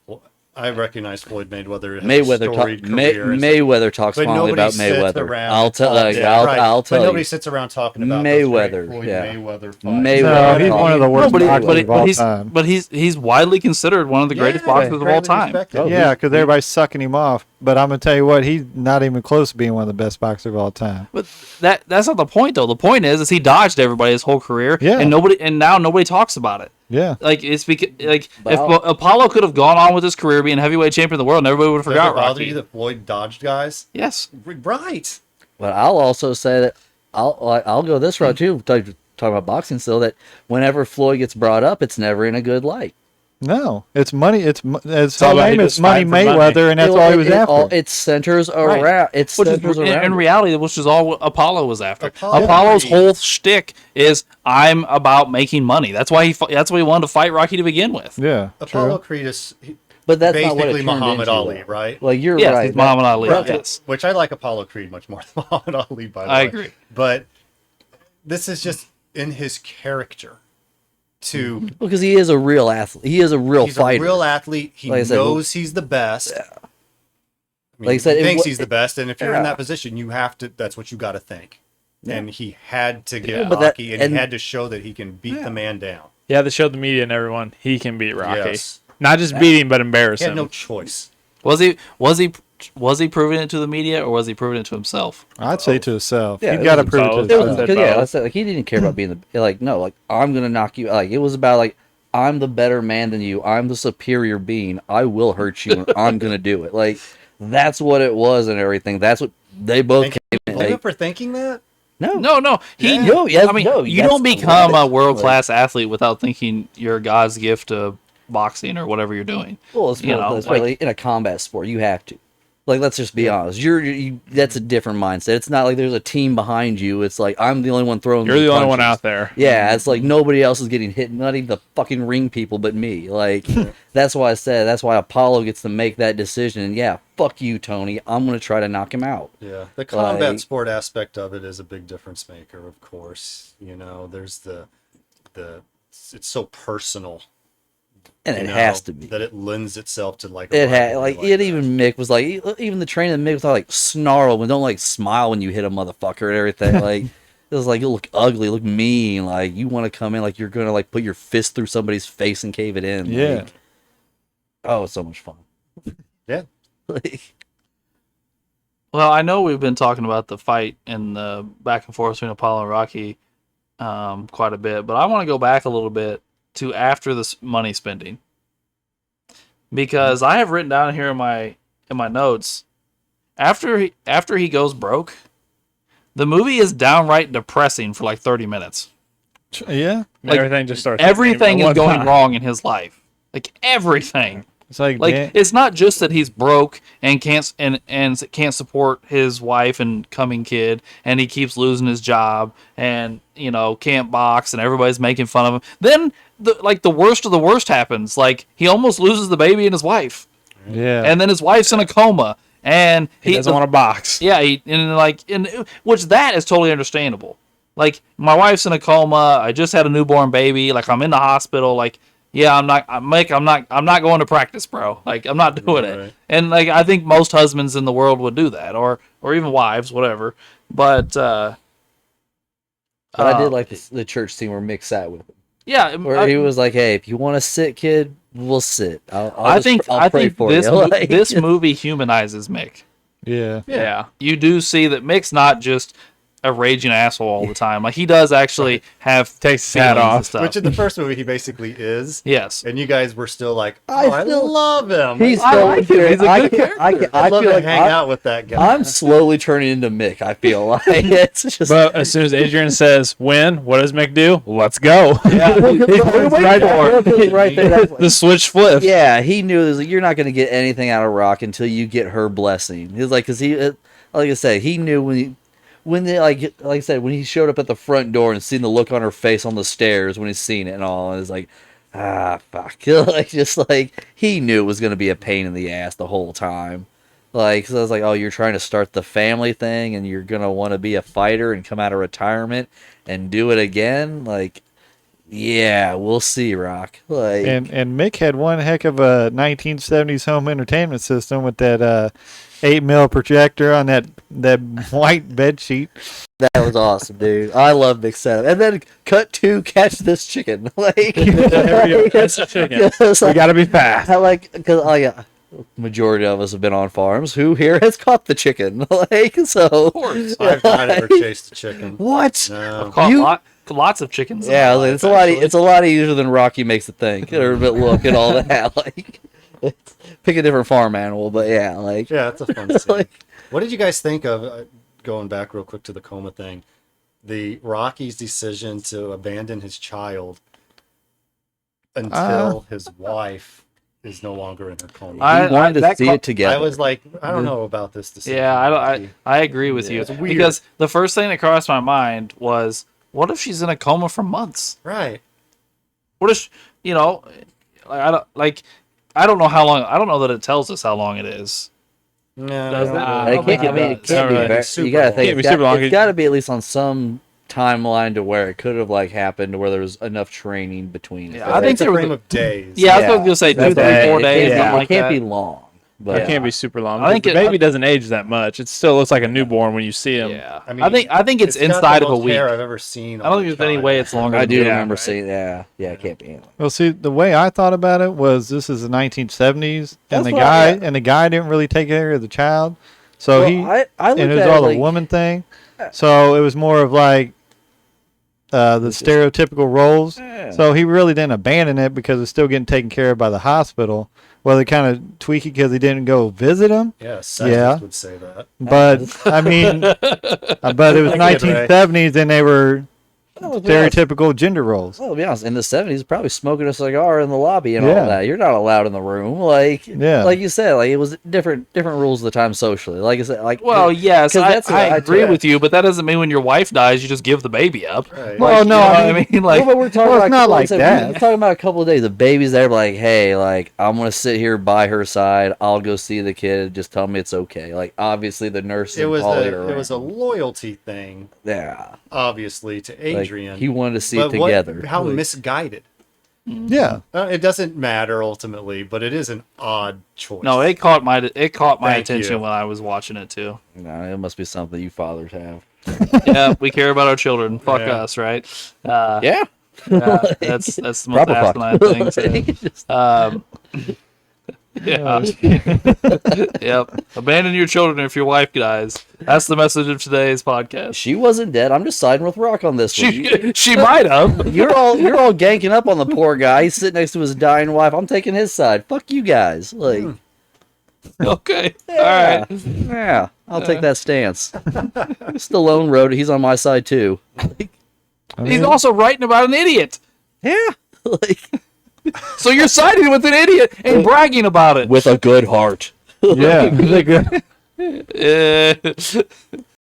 I recognize Floyd Mayweather. Has a Mayweather, storied career as- Mayweather talks but fondly nobody about sits Mayweather. around I'll and tell, talks- like, yeah, right. I'll But tell nobody you. sits around talking about Mayweather, those great Floyd yeah. Mayweather fights. Mayweather. No, he's one of the worst Nobody, boxers of all time. but he's widely considered one of the greatest boxers of all greatly time. respected. Oh, Yeah, because everybody's sucking him off. But I'm gonna tell you what, he's not even close to being one of the best boxers of all time. But that's not the point, though. The point is he dodged everybody his whole career, Yeah. and now nobody talks about it. Yeah. Like it's because if Well- Apollo could have gone on with his career being heavyweight champion of the world, and everybody would have Does forgot it bother Rocky. you that Floyd dodged guys? Yes. Right. But I'll also say that I'll go this route too. Talking about boxing still, that whenever Floyd gets brought up, it's never in a good light. No, it's money. It's his all whole about name he is just Money fighting for Mayweather, money. and that's all he was after. It centers Right. around. It Which is, centers in around. reality, which is all what Apollo was after. Apollo- Apollo's whole shtick is I'm about making money. That's why that's why he wanted to fight Rocky to begin with. Yeah, Apollo true. Creed is But that's not what it basically turned Muhammad into, Ali, though. right? Like you're Yes, right. he's Muhammad Ali. Right. Yes. Which I like Apollo Creed much more than Muhammad Ali, by the way. I agree. But this is just in his character to Because he is a real athlete. He is a real he's fighter. a real athlete. He Like I said, knows he's the best. I mean, Like I said, he it thinks wa- he's the best, and if you're yeah. in that position, you have to. That's what you got to think. And he had to get Yeah, but that- Rocky, and and- he had to show that he can beat the man down. Yeah, they showed the media and everyone he can beat Rocky. Yes. Not just beat him, but embarrass He had him. no choice. Was he proving it to the media, or was he proving it to himself? I'd say to himself. Yeah, He it got to was prove it to both. It was, himself. said cause, yeah, both. I said, like he didn't care about being the like no, like I'm gonna knock you. Like it was about like I'm the better man than you. I'm the superior being. I will hurt you. And I'm gonna do it. Like that's what it was and everything. That's what they both And came in. blame him Like, for thinking that. No. He. Yeah. No, yes, I mean, no, you that's don't become what a it- world class athlete without thinking you're God's gift to boxing or whatever you're doing. Well, it's, you know, it's like- really in a combat sport. You have to. Like, let's just be honest. That's a different mindset. It's not like there's a team behind you. It's like I'm the only one throwing. You're the only one punches. out there. Yeah, it's like nobody else is getting hit. Not even the fucking ring people, but me. Like that's why I said. That's why Apollo gets to make that decision. And yeah, fuck you, Tony. I'm gonna try to knock him out. Yeah, the combat Like- sport aspect of it is a big difference maker. Of course, there's the it's so personal. And it you has know, to be. that it lends itself to like. A It had rivalry like it. that. Even Mick was like, even the training Mick was like snarl and don't like smile when you hit a motherfucker and everything. Like was like, you look ugly, look mean. Like, you want to come in like you're going to, like, put your fist through somebody's face and cave it in. Yeah. Like, oh, it's so much fun. Yeah. Like, Well, I know we've been talking about the fight and the back and forth between Apollo and Rocky quite a bit, but I want to go back a little bit to after this money spending, because I have written down here in my notes after he goes broke, the movie is downright depressing for like 30 minutes. Yeah. Like, everything just starts. Everything at is one going time. wrong in his life. Like everything. It's like, Like it's not just that he's broke and can't can't support his wife and coming kid, and he keeps losing his job, and can't box, and everybody's making fun of him. Then the worst of the worst happens. Like he almost loses the baby and his wife, yeah. and then his wife's in a coma, and He doesn't want to box. yeah, which that is totally understandable. Like my wife's in a coma. I just had a newborn baby. Like I'm in the hospital. Like yeah, I'm not going to practice, bro. Like I'm not doing it. Right. And like I think most husbands in the world would do that, or even wives, whatever. But but I did like the church scene where Mick sat with him. yeah, Where he was like, hey, if you want to sit, kid, we'll sit. I'll I think pray for this you. Like, this movie humanizes Mick. Yeah. Yeah, you do see that Mick's not just a raging asshole all the time. Like he does actually have Takes his hat feelings and off. stuff. Which in the first movie he basically is. Yes. And you guys were still like, I oh, I still- love him. he's I so like him. He's a good character. I I'd love feel to like hang out with that guy. I'm slowly turning into Mick. I feel like it's just. But as soon as Adrian says win, what does Mick do? Let's go. Yeah. right there. The switch flips. Yeah, he knew it was like, you're not going to get anything out of Rock until you get her blessing. He's like, because like I said, he knew when they like I said, when he showed up at the front door and seen the look on her face on the stairs when he's seen it and all, and it's like, fuck, like just like he knew it was going to be a pain in the ass the whole time. Like, so I was like, oh, you're trying to start the family thing and you're going to want to be a fighter and come out of retirement and do it again? Like, yeah, we'll see, Rock. Like, And Mick had one heck of a 1970s home entertainment system with that 8 mil projector on that white bed sheet. that was awesome, dude. I love Mick's setup. And then cut to catch this chicken. Like, Catch the chicken. We got to be fast. I like, because majority of us have been on farms. Who here has caught the chicken? Like, so. Of course. I've not ever chased a chicken. What? No. Caught lots of chickens. in Yeah, my like, life, it's a lot. actually. It's a lot easier than Rocky makes it think, or look and all that. Like, pick a different farm animal, but yeah, like, Yeah, it's a fun scene. like, What did you guys think of, going back real quick to the coma thing, the Rocky's decision to abandon his child until his wife is no longer in her coma? he wanted to that see ca- it together. I was like, I don't know about this decision. Yeah, Rocky. I agree with you. It's weird. Because the first thing that crossed my mind was, what if she's in a coma for months? Right. What if I don't know how long. I don't know that it tells us how long it is. No, Does no, it? no. I it don't think can't, I mean, it it does. can't be. Not really. Very, you gotta think Can't be it's super long. got to be at least on some timeline to where it could have like happened to where there was enough training between. it. Yeah, I think it's a there was frame a- of days. Yeah, I was gonna say 2, That's 3, it. 4 It days. can't be- something It like can't that. be long. But It can't be super long. I think the it- baby doesn't age that much. It still looks like a newborn when you see him. Yeah, I mean, I think it's got the inside of a most week. hair I I've ever seen. don't think there's any way it's longer. I than do that. remember right? seeing. Yeah, it can't be. Well, see, the way I thought about it was this is the 1970s, and That's what I- the guy didn't really take care of the child, so Well, he I looked and it was at all like, a woman thing. So it was more of like the stereotypical roles. Yeah. So he really didn't abandon it because it's still getting taken care of by the hospital. Well, they kind of tweak it because he didn't go visit him. Yeah, sexist Yeah. would say that. But I mean, but it was I get it, 1970s, and they were Well, to be honest- stereotypical gender roles. Well, to be honest, in the 70s, probably smoking a cigar in the lobby and all Yeah. that. You're not allowed in the room. Like, Yeah. like you said, like it was different rules of the time socially. Like I said, like Well, yes, 'cause I that's what I agree took. with you, but that doesn't mean when your wife dies, you just give the baby up. Right. Well, Like, no, you know I what mean, Like, well, but we're talking well, it's about, not I like said, that. We're talking about a couple of days. The baby's there, like, hey, like I'm gonna sit here by her side. I'll go see the kid. Just tell me it's okay. Like obviously the nurse it and was Polly a are it was a around. loyalty thing, Yeah, obviously, to like, Adrian. he wanted to see it But what- together. how Like, misguided. Yeah. It doesn't matter ultimately, but it is an odd choice. no, it caught my Thank attention you. when I was watching it too. no, it must be something you fathers have. Yeah, we care about our children. Fuck Yeah. us, right? Yeah. Yeah, that's the most Proper fuck. asinine thing. Just- Yeah. Yep. Abandon your children if your wife dies. That's the message of today's podcast. she wasn't dead. I'm just siding with Rock on this one. She might have. You're all ganking up on the poor guy. He's sitting next to his dying wife. I'm taking his side. Fuck you guys. Like, Okay. yeah, All right. yeah, I'll take that stance. Stallone wrote it. He's on my side too. Like, He's also writing about an idiot. yeah, like So you're siding with an idiot and bragging about it. with a good heart. Yeah.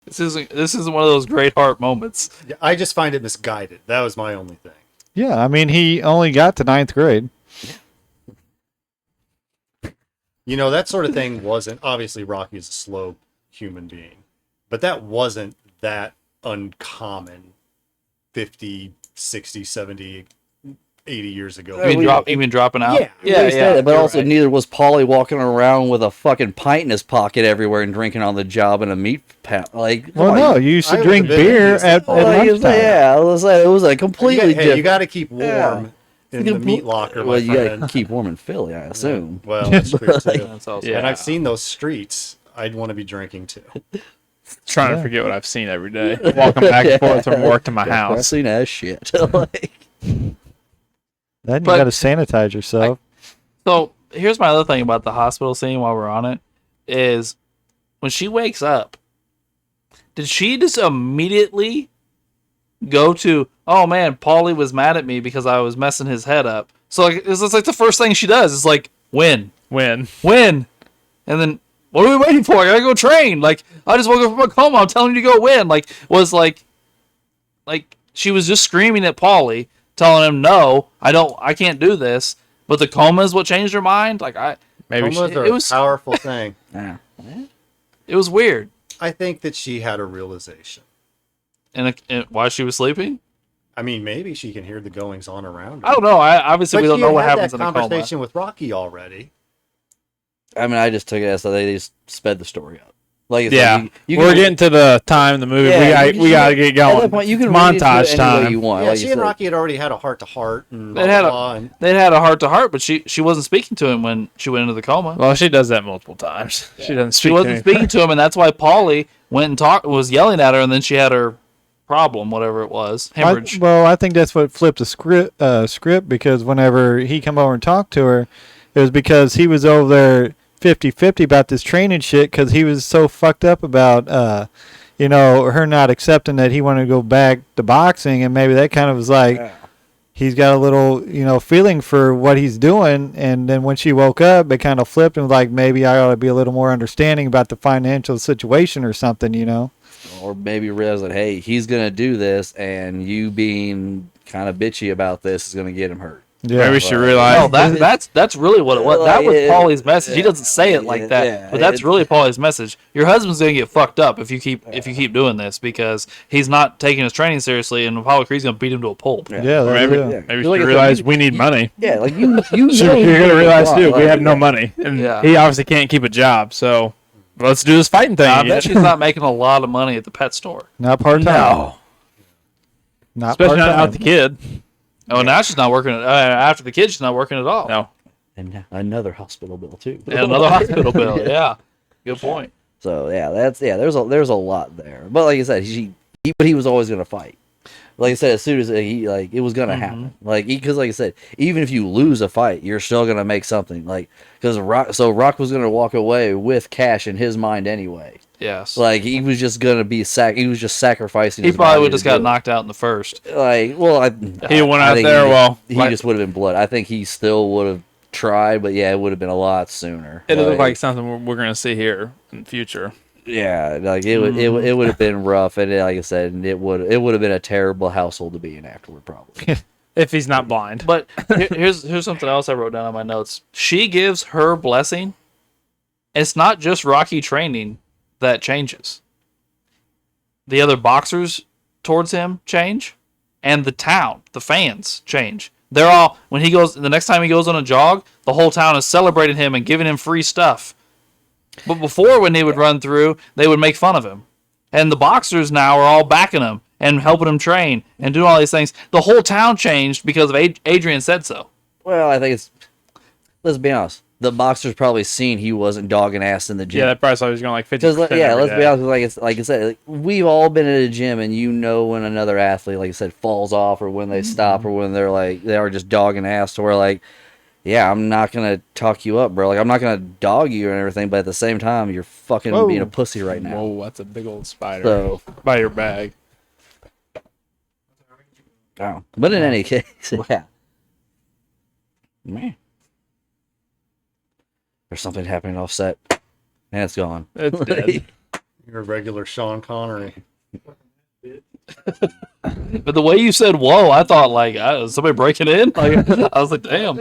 This isn't one of those great heart moments. Yeah, I just find it misguided. That was my only thing. Yeah, I mean, he only got to ninth grade. You know, that sort of thing wasn't, obviously Rocky is a slow human being, but that wasn't that uncommon 50, 60, 70, 80 years ago. You mean dropping out? Yeah. Yeah, He said yeah. it, but you're also right. neither was Paulie walking around with a fucking pint in his pocket everywhere and drinking on the job and a meat pat. Like, Well, come no, on, you used I to was drink a bit beer envious. at Like, lunchtime. yeah, it was a completely Hey, different. you got to keep warm in the meat locker, my Well, you friend. got to keep warm in Philly, I assume. Well, that's true too. That's also Yeah. And I've seen those streets. I'd want to be drinking too. Trying Yeah. to forget what I've seen every day. Walking back and forth from work to my house. Depressing as shit. Like, Then you But- got to sanitize yourself. So here's my other thing about the hospital scene while we're on it is when she wakes up, did she just immediately go to, oh man, Paulie was mad at me because I was messing his head up? So like it's like the first thing she does is like win, When and then what are we waiting for? I gotta go train. Like I just woke up from a coma. I'm telling you to go win. Like was like she was just screaming at Paulie, telling him no, I can't do this. But the coma is what changed her mind. Like maybe Comas are it a was- powerful thing. yeah. it was weird. I think that she had a realization. And while she was sleeping, I mean, maybe she can hear the goings on around her. I don't know. Obviously But we don't she know what had happens that in a coma. conversation with Rocky already. I mean, I just took it as they just sped the story up. Like, it's yeah, like you we're can- getting to the time in the movie. Yeah, we gotta get At going. that point, you can Montage read into it any way time. you want. Yeah, like she you and said. Rocky had already had a heart to heart and They'd had a- blah, and They'd had a heart to heart, but she wasn't speaking to him when she went into the coma. Well, she does that multiple times. She doesn't speak She wasn't to speaking to him, and that's why Paulie went and was yelling at her, and then she had her problem, whatever it was, hemorrhage. I think that's what flipped the script because whenever he come over and talked to her, it was because he was over there 50-50 about this training shit because he was so fucked up about, her not accepting that he wanted to go back to boxing, and maybe that kind of was like, he's got a little, feeling for what he's doing, and then when she woke up, it kind of flipped and was like, maybe I ought to be a little more understanding about the financial situation or something, Or maybe realize that, hey, he's going to do this, and you being kind of bitchy about this is going to get him hurt. Yeah. Maybe she No, realized. that's really what it was. That was Like, Paulie's message. He doesn't say it like that, yeah, but that's it's- really Paulie's message. Your husband's gonna get fucked up if you keep doing this because he's not taking his training seriously, and Apollo Creed's gonna beat him to a pulp. Yeah, Or that's maybe it. maybe Like I she said, realized we need money. Yeah, like you know You're he's gonna gonna realize get too, caught, we like, have no yeah. money, and Yeah. he obviously can't keep a job. So let's do this fighting thing. I again. bet she's not making a lot of money at the pet store. Not part time. No, Not especially not part-time. out the kid. Oh, now she's not working. After the kid, she's not working at all. No, And another hospital bill too. And another hospital bill. Yeah, good point. So there's a lot there. But like I said, he was always gonna fight. Like I said, as soon as it was gonna happen. Because like I said, even if you lose a fight, you're still gonna make something. Because Rock was gonna walk away with cash in his mind anyway. Yes. Like he was just gonna be he was just sacrificing. He his probably body would to just do got it. knocked out in the first. he went I out think there. he just would have been blood. I think he still would have tried, but yeah, it would have been a lot sooner. it looked like something we're gonna see here in the future. Yeah, like it would have been rough, and like I said, it would have been a terrible household to be in afterward, probably. If he's not blind. But here's something else I wrote down on my notes. She gives her blessing. It's not just Rocky training that changes. The other boxers towards him change, and the town, the fans change. They're all the next time he goes on a jog, the whole town is celebrating him and giving him free stuff. But before, when he would run through, they would make fun of him. and the boxers now are all backing him and helping him train and doing all these things. The whole town changed because of Adrian said so. Well, I think it's. Let's be honest. The boxers probably seen he wasn't dogging ass in the gym. Yeah, that probably thought he was going like 50%. Let's be honest. Like I said, we've all been at a gym, and you know when another athlete, like I said, falls off, or when they stop, or when they're like they are just dogging ass. To where like, yeah, I'm not gonna talk you up, bro. Like I'm not gonna dog you and everything, but at the same time, you're fucking Whoa. being a pussy right now. Whoa, that's a big old spider. So, By your bag. but in any case, yeah, man. There's something happening offset, and it's gone. It's dead. You're a regular Sean Connery. But the way you said "whoa," I thought like is somebody breaking in. Like, I was like, damn.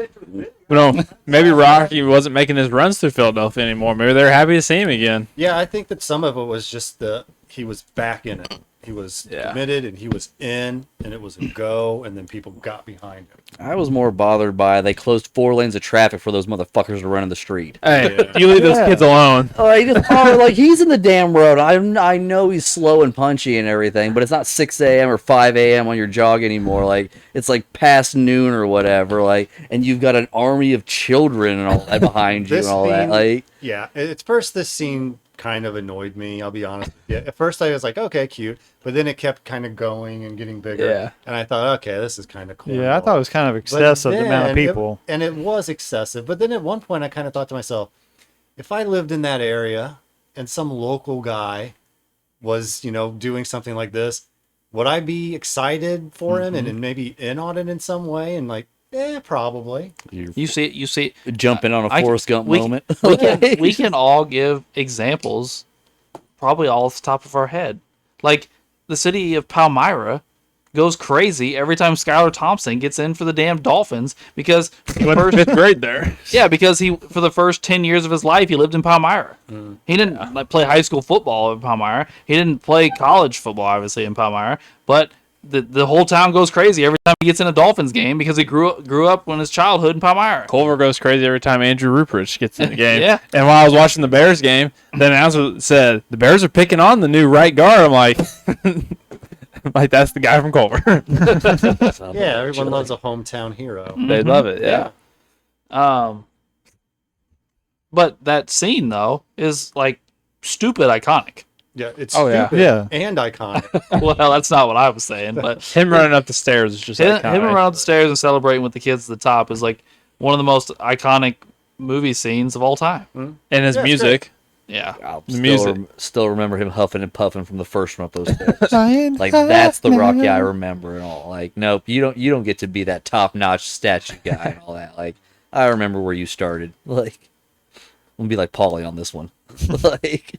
Maybe Rocky wasn't making his runs through Philadelphia anymore. Maybe they're happy to see him again. Yeah, I think that some of it was just he was back in it. He was committed and he was in, and it was a go, and then people got behind him. I was more bothered by they closed 4 lanes of traffic for those motherfuckers to run in the street. Hey, you leave those kids alone. Like he's in the damn road. I know he's slow and punchy and everything, but it's not 6 a.m. or 5 a.m. on your jog anymore. Like it's like past noon or whatever. Like, and you've got an army of children and all that behind you and all that. Like, yeah, at first this scene kind of annoyed me. I'll be honest with you. At first I was like, okay, cute, but then it kept kind of going and getting bigger. Yeah. And I thought, okay, this is kind of cool. Yeah, I thought it was kind of excessive, the amount of people. And it was excessive. But then at one point I kind of thought to myself, if I lived in that area and some local guy was, doing something like this, would I be excited for him and maybe in on it in some way? And like, probably. You see, jumping on a Forrest Gump moment. we can all give examples, probably all off the top of our head. Like the city of Palmyra goes crazy every time Skylar Thompson gets in for the damn Dolphins because He went to 5th grade there. yeah, because he for the first 10 years of his life he lived in Palmyra. He didn't play high school football in Palmyra. He didn't play college football obviously in Palmyra, but the whole town goes crazy every time he gets in a Dolphins game because he grew up in his childhood in Palmyra. Culver goes crazy every time Andrew Rupert gets in the game. Yeah. And while I was watching the Bears game, the announcer said, the Bears are picking on the new right guard. I'm like, that's the guy from Culver. Yeah, everyone loves a hometown hero. They love it, yeah. But that scene though is like stupid iconic. Yeah, it's Oh, yeah. stupid Yeah. and iconic. Well, that's not what I was saying, but Him running up the stairs is just him iconic. running up the stairs and celebrating with the kids at the top is like one of the most iconic movie scenes of all time. And his Yeah, it's music. Yeah. I'll The music. still remember him huffing and puffing from the first run up those stairs. Like that's the Rocky I remember and all. Like, nope, you don't get to be that top notch statue guy and all that. Like, I remember where you started. Like, I'm gonna be like Paulie on this one. Like,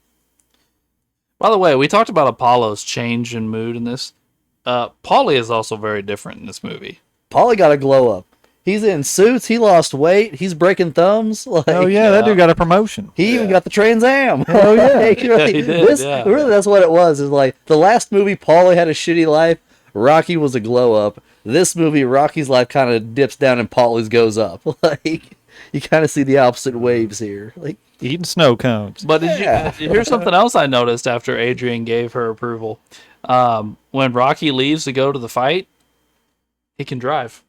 By the way, we talked about Apollo's change in mood in this. Paulie is also very different in this movie. Paulie got a glow up. He's in suits. He lost weight. He's breaking thumbs. Like, Oh yeah, that dude got a promotion. he even got the Trans Am. Oh, yeah. Like, he did, yeah. Really, that's what it was. Is like the last movie, Paulie had a shitty life. Rocky was a glow up. This movie, Rocky's life kind of dips down and Paulie's goes up. Like, you kind of see the opposite waves here. Like, Eating snow cones. But did you here's something else I noticed after Adrian gave her approval. When Rocky leaves to go to the fight, he can drive.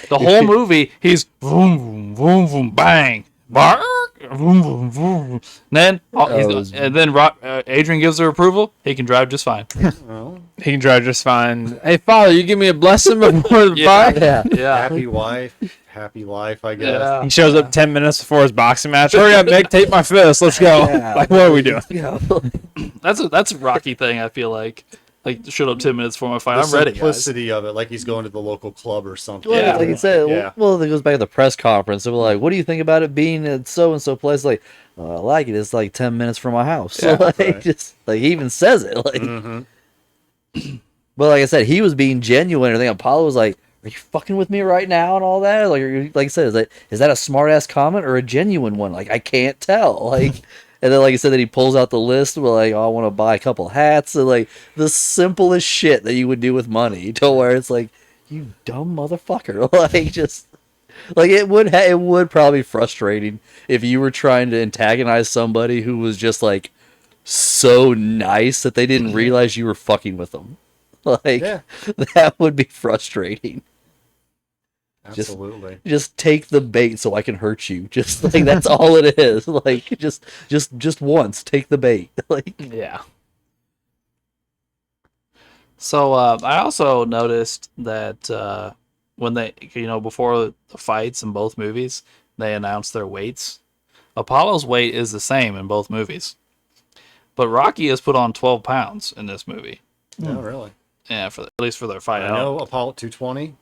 The whole movie, he's boom, boom, boom, boom, bang, bark, boom, boom, boom. And then Adrian gives her approval. He can drive just fine. He can drive just fine. Hey, Father, you give me a blessing before the fight? yeah. Yeah, Happy wife, happy life, I guess. yeah. He shows up 10 minutes before his boxing match. Hurry up, Mick. Take my fist. Let's go. Yeah. Like, what are we doing? That's a Rocky thing. I feel like showed up 10 minutes before my fight. The I'm ready, guys. simplicity of it, like he's going to the local club or something. Well, Yeah. like you said, Yeah. well, it goes back to the press conference. They were like, "What do you think about it being at so and so place?" Like, I like it. It's like 10 minutes from my house. Yeah, Like, right. just like he even says it. Like, but like I said, he was being genuine. I think Apollo was like, "Are you fucking with me right now?" and all that. Like, like I said, is that a smart ass comment or a genuine one? Like, I can't tell. Like. And then, like I said, that he pulls out the list. We're like, oh, I want to buy a couple hats. And like the simplest shit that you would do with money, to where it's like, you dumb motherfucker. Like, just like it would probably be frustrating if you were trying to antagonize somebody who was just like so nice that they didn't realize you were fucking with them. Like, Yeah, that would be frustrating. absolutely. Just take the bait so I can hurt you. Just like that's all it is. Like just once, take the bait. Like Yeah. So I also noticed that when they, before the fights in both movies, they announced their weights. Apollo's weight is the same in both movies, but Rocky has put on 12 pounds in this movie. No, really. Yeah, at least for their fight. I know Apollo 220. Right?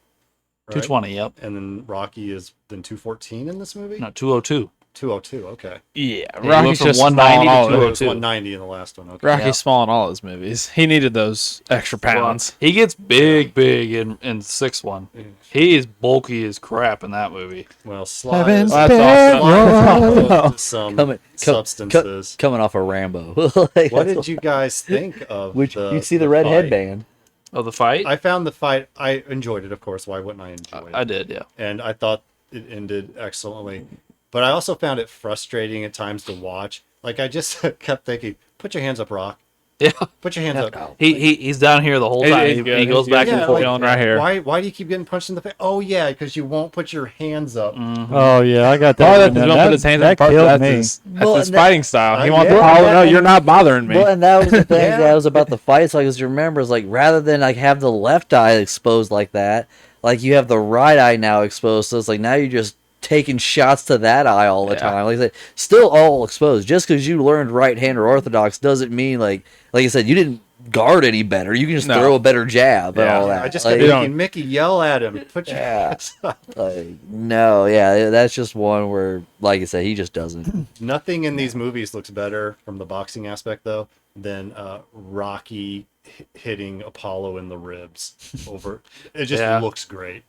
220. Yep. And then Rocky is then 214 in this movie? No, 202. 202, okay. Yeah, he Rocky's went from just small 190 in to all of 202. it. It was 190 in the last one. Okay. Rocky's Yeah. small in all his movies. He needed those extra pounds. He gets big in sixth one. He is bulky as crap in that movie. Well, Sly Heaven is That's spare awesome. some Coming- substances. coming off a Rambo. Like, What did you guys think of Which you see the red fight? headband. Oh, the fight? I found the fight. I enjoyed it, of course. Why wouldn't I enjoy it? I did, yeah. And I thought it ended excellently. But I also found it frustrating at times to watch. Like, I just kept thinking, put your hands up, Rock. Yeah. Put your hands up. He's down here the whole He- time. he's He, good. he goes He's back good. and Yeah, forth. feeling right here. Why do you keep getting punched in the face? Oh, yeah, because you won't put your hands up. Oh yeah, I got Oh, that. that's one his down. put his hands in that front. killed That's me. his, Well, that's his and that- fighting style. He Yeah. wants. Well, Oh no, you're not bothering me. Well, and that was the thing Yeah. that was about the fight. So I just remember is like rather than like have the left eye exposed like that, like you have the right eye now exposed. So it's like now you're just taking shots to that eye all the time. Like I said, still all exposed. Just because you learned right hand or orthodox doesn't mean like I said, you didn't guard any better. You can just No. throw a better jab and Yeah. all that. I just Like, kept You don't- making Mickey yell at him. Put your Yeah. hands up. like, no, yeah, that's just one where, like I said, he just doesn't. Nothing in these movies looks better from the boxing aspect, though, than Rocky hitting Apollo in the ribs over. It just Yeah. looks great.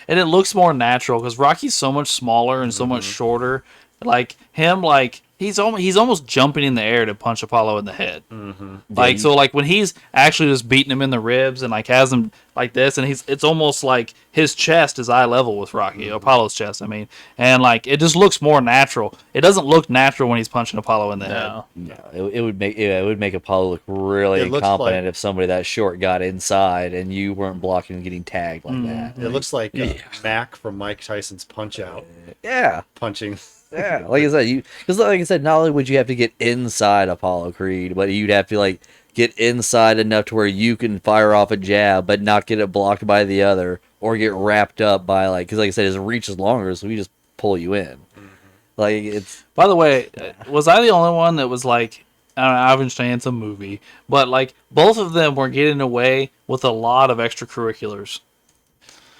And it looks more natural because Rocky's so much smaller and so much shorter. Like him, like he's almost jumping in the air to punch Apollo in the head. Like so, like when he's actually just beating him in the ribs and like has him like this, and it's almost like his chest is eye level with Rocky, Apollo's chest. I mean, and like it just looks more natural. It doesn't look natural when he's punching Apollo in the head. No, it would make Apollo look really It looks incompetent like- if somebody that short got inside and you weren't blocking and getting tagged like that. It looks like Mac from Mike Tyson's Punch Out Yeah, punching. yeah. Like I said, because like I said, not only would you have to get inside Apollo Creed, but you'd have to like get inside enough to where you can fire off a jab, but not get it blocked by the other, or get wrapped up by like, because like I said, his reach is longer, so we just pull you in. Like it's By the way, was I the only one that was like, I don't know, I understand it's a movie, but like both of them were getting away with a lot of extracurriculars.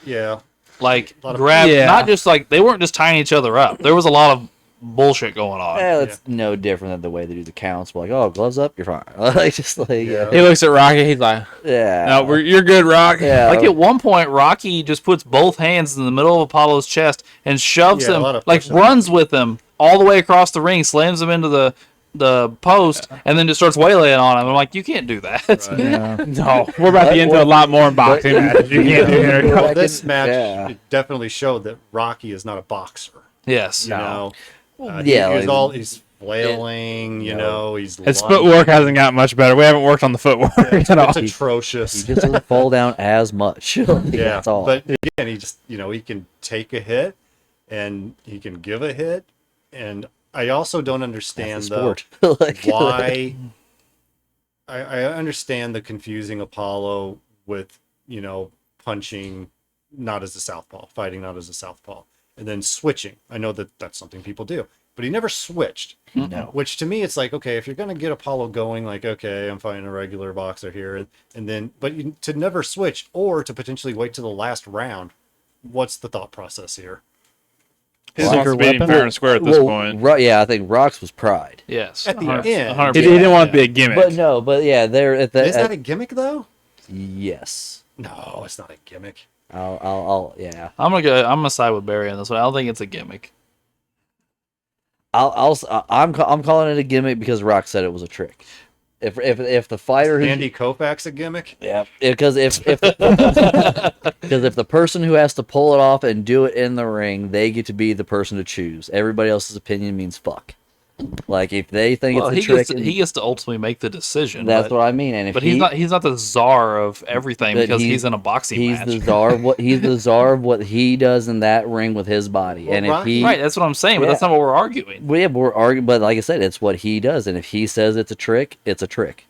Yeah. Like Lot of- grab, Yeah. not just like they weren't just tying each other up. There was a lot of bullshit going on. yeah, it's no different than the way they do the counts. Like, oh, gloves up, you're fine. Like just like Yeah. He looks at Rocky. He's like, yeah, "No, you're good, Rock." yeah. Like at one point, Rocky just puts both hands in the middle of Apollo's chest and shoves Yeah, a him, lot of like push-ups. runs with him all the way across the ring, slams him into the post, and then just starts waylaying on him. I'm like, you can't do that. Right. Yeah. No, we're about to get into a lot more in boxing matches. You can't do it. Well, this match Yeah. it definitely showed that Rocky is not a boxer. Yes. You know, yeah, he's like- he's flailing. You know, he's His lunging. footwork hasn't gotten much better. We haven't worked on the footwork It's, at all. it's atrocious. he just doesn't fall down as much. Like, Yeah, that's all. but again, he just he can take a hit, and he can give a hit, and I also don't That's understand the though sport. Like, why. I understand the confusing Apollo with punching not as a southpaw, fighting not as a southpaw, and then switching. I know that that's something people do, but he never switched. No. Which to me, it's like, okay, if you're gonna get Apollo going, like, okay, I'm fighting a regular boxer here, and then, but to never switch or to potentially wait to the last round, what's the thought process here? He just wants to beat him fair and square at this point. Yeah, I think Rock's was pride. Yes. At the 100%. end. 100%. He didn't want it to be a gimmick. But no, but yeah, they're at the. Is that a gimmick though? Yes. No, it's not a gimmick. Yeah. I'm gonna side with Barry on this one. I don't think it's a gimmick. I'm calling it a gimmick because Rock said it was a trick. If the fighter Andy Koufax a gimmick? yeah, because if because if the person who has to pull it off and do it in the ring, they get to be the person to choose. Everybody else's opinion means fuck. Like if they think Well, it's he a trick, gets to, he gets to ultimately make the decision. that's but, what I mean. And if but he's not the czar of everything but because he's in a boxing he's match. the czar of what he's the czar of what he does in that ring with his body. Well, And if Rocky- he Right, that's what I'm saying. But that's Yeah. not what we're arguing. well, yeah, we're arguing, but like I said, it's what he does. And if he says it's a trick, it's a trick,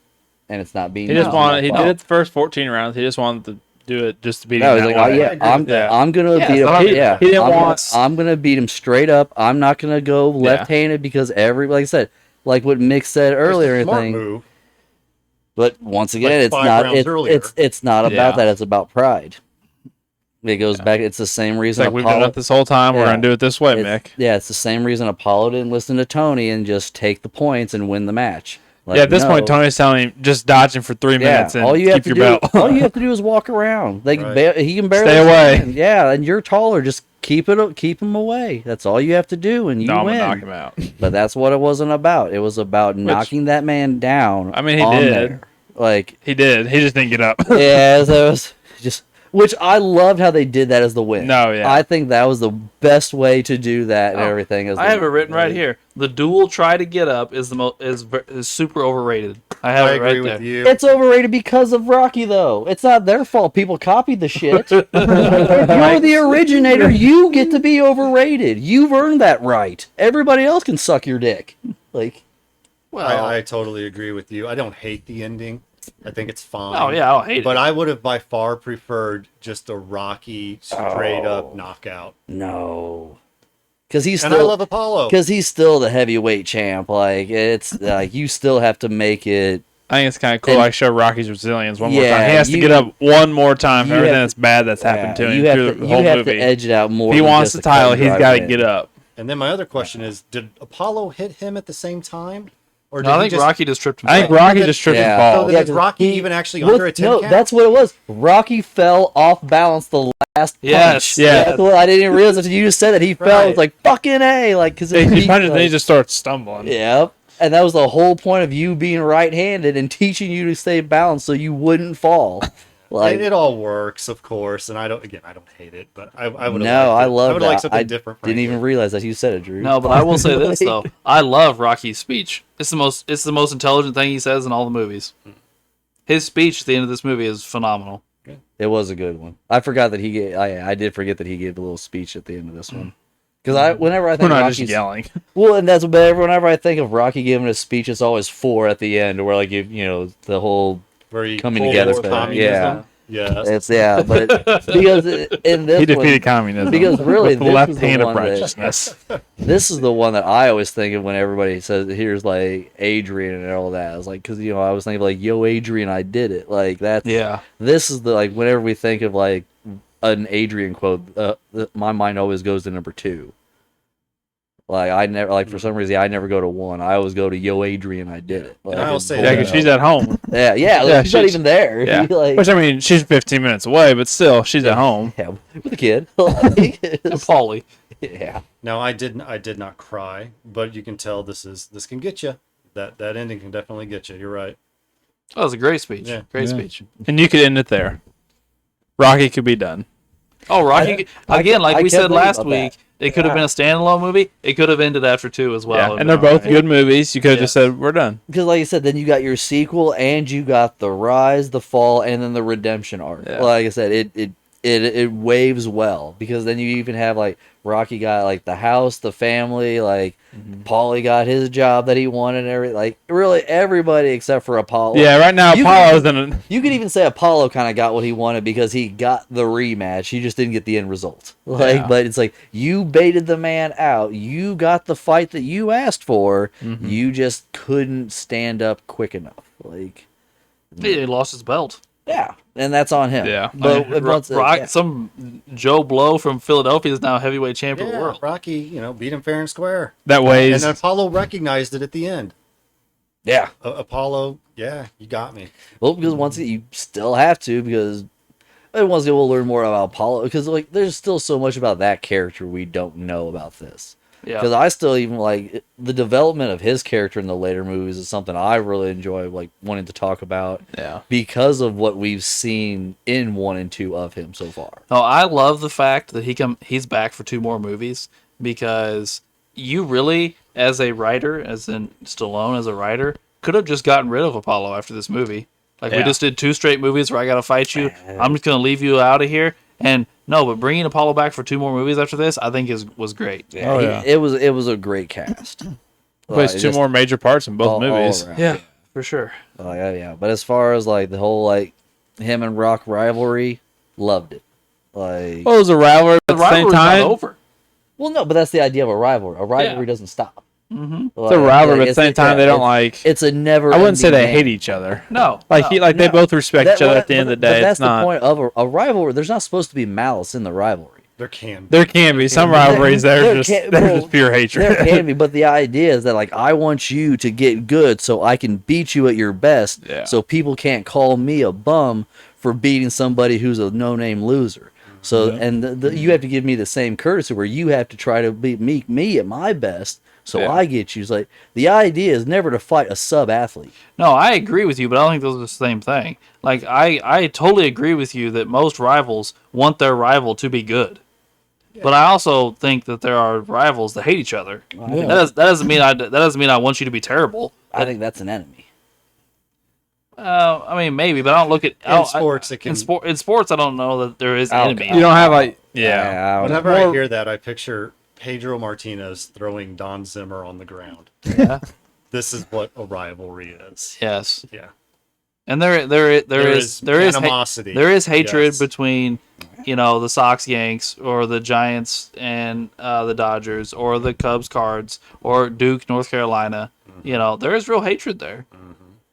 and it's not being. He just used wanted. in He that did fight. it the first 14 rounds. He just wanted to do it just to beat No, him. he's that like, oh, way. yeah, I agree with that. I'm gonna Yeah, beat him. so I mean, Yeah, he didn't I'm gonna- want- I'm gonna beat him straight up. I'm not gonna go left-handed because like I said, like what Mick said earlier, It's a smart anything. move. But once again, Like it's 5 not. rounds earlier. It's not about Yeah. that. It's about pride. It goes back. It's the same It's reason like we've done it this whole time. We're Yeah. gonna do it this way, it's- Mick. Yeah, it's the same reason Apollo didn't listen to Tony and just take the points and win the match. Like, Yeah, at this point, no. Tony's telling him just dodging for 3 minutes and all you have keep to your do, belt. all you have to do is walk around. Like Right. he can barely Stay away. stand. Yeah, and you're taller. Just keep him away. That's all you have to do, and you No, I'm win. gonna knock him out. But that's what it wasn't about. It was about knocking that man down. I mean, he on did. there. Like, He did. He just didn't get up. yeah, so it was just. Which I loved how they did that as the win. No, yeah. I think that was the best way to do that and Oh, everything. As I the- have it written right here. The dual try to get up is is super overrated. I have I it agree right with there. you. It's overrated because of Rocky, though. It's not their fault. People copied the shit. If you're the originator, you get to be overrated. You've earned that right. Everybody else can suck your dick. Like, Well, I totally agree with you. I don't hate the ending. I think it's fine. oh yeah, I don't hate But it. I would have by far preferred just a Rocky straight up knockout. no, because he's And I still love Apollo. because he's still the heavyweight champ. Like, it's like you still have to make it. I think it's kind of cool. And- I show Rocky's resilience one more Yeah, time. He has to you- get up one more time for you everything have that's bad that's happened to him you have through to, the you whole have movie. to edge it out more. If he than wants just the a cut title, and he's dry got to win. get up. And then my other question is, did Apollo hit him at the same time? Or No, I he think just- Rocky just tripped him. I think up. Rocky just tripped Yeah. and So fall. then Yeah, is 'cause Rocky he- even actually What- under a 10 no, count? that's what it was. Rocky fell off balance the last Yes, punch. yeah. That's what I didn't even realize until you just said that he fell. Right. It's like fucking A, like because He punches and he just starts stumbling. Yep. And that was the whole point of you being right-handed and teaching you to stay balanced so you wouldn't fall. Like, it all works, of course, and I don't hate it, but I would no, I love I would that. like something I different. didn't even realize that you said it, Drew. No, but I will say this Like- though. I love Rocky's speech. It's the most intelligent thing he says in all the movies. His speech at the end of this movie is phenomenal. It was a good one. I forgot that he gave. I did forget that he gave a little speech at the end of this one. Because whenever I We're think not Rocky's, just yelling. well, and that's but whenever I think of Rocky giving a speech, it's always 4 at the end, where like you know the whole Where he coming full together force thing. communism. Yeah. Yes. it's but because in this He defeated one, communism. because really, with the this left is the hand of one that- righteousness. this is the one that I always think of when everybody says here's like Adrian and all that. I was like, because I was thinking like, yo, Adrian, I did it. Like that's Yeah. This is the like whenever we think of like an Adrian quote, my mind always goes to number 2. Like I never like for some reason I never go to 1. I always go to yo, Adrian, I did it. Like, And I will it's say pulled Yeah, that- because out. she's at home. yeah, Yeah, she's not she's- even there. Yeah. Like, Which, I mean, she's 15 minutes away, but still, she's at home. yeah, with a kid. Like, And it's- Paulie. yeah. No, I did not cry, but you can tell this can get you. That ending can definitely get you. You're right. That was a great speech. Yeah. Great Yeah. speech. And you could end it there. Rocky could be done. Oh, Rocky again, like I we kept said thinking last about week, it could have been a standalone movie. It could have ended after 2 as well. Yeah, and they're both good movies. You could have just Yes. said, we're done. Because like I said, then you got your sequel and you got the rise, the fall, and then the redemption arc. Yeah. Like I said, it waves well because then you even have like Rocky got like the house, the family, like Paulie got his job that he wanted and everything. Like really everybody except for Apollo. Yeah, right now, You Apollo's in a... You could even say Apollo kind of got what he wanted because he got the rematch. He just didn't get the end result. Like, Yeah. but it's like you baited the man out. You got the fight that you asked for. You just couldn't stand up quick enough. Like, He lost his belt. yeah, and that's on him. Yeah. but I mean, once, yeah. some Joe Blow from Philadelphia is now heavyweight champion of the Yeah, world. Rocky, beat him fair and square. That weighs... And Apollo recognized it at the end. Yeah. Apollo, yeah, you got me. Well, because once again, you still have to because and once again we'll learn more about Apollo because like there's still so much about that character we don't know about this. Because Yeah. I still even like the development of his character in the later movies is something I really enjoy like wanting to talk about Yeah. because of what we've seen in 1 and 2 of him so far. No, I love the fact that he's back for 2 more movies because you really as a writer, as in Stallone as a writer, could have just gotten rid of Apollo after this movie. Like, we Yeah. just did 2 straight movies where I got to fight you. I'm just going to leave you out of here. And no, but bringing Apollo back for 2 more movies after this, I think was great. Yeah, Oh, yeah. it was a great cast. Plays Like, 2 just more major parts in both all movies. around. Yeah, for sure. Yeah. But as far as like the whole like him and Rock rivalry, loved it. Like, Well, it was a rivalry, but The at the same rivalry's not time, over. well, no, but that's the idea of a rivalry. A rivalry doesn't stop. Mm-hmm. it's a rivalry, but at the same time, they don't like. It's a never. I wouldn't say they hate each other. No. Like no. they both respect each other at the end of the day. But that's It's not. the point of a rivalry. There's not supposed to be malice in the rivalry. There can be. There can be some rivalries that are just pure hatred. There can be, but the idea is that like I want you to get good so I can beat you at your best. Yeah. So people can't call me a bum for beating somebody who's a no-name loser. So and you have to give me the same courtesy where you have to try to beat me at my best. So Yeah. I get you. It's like the idea is never to fight a sub-athlete. No, I agree with you, but I don't think those are the same thing. Like, I totally agree with you that most rivals want their rival to be good. But I also think that there are rivals that hate each other. Yeah. That doesn't mean I want you to be terrible. I think that's an enemy. I mean, maybe, but I don't look at In sports, it can. in sports. I don't know that there is enemies. You don't have like yeah. Whenever I hear that, I picture Pedro Martinez throwing Don Zimmer on the ground. Yeah. This is what a rivalry is. Yes, Yeah. and there is animosity. there is hatred Yes. between, the Sox Yanks or the Giants and the Dodgers or the Cubs Cards or Duke North Carolina. There is real hatred there.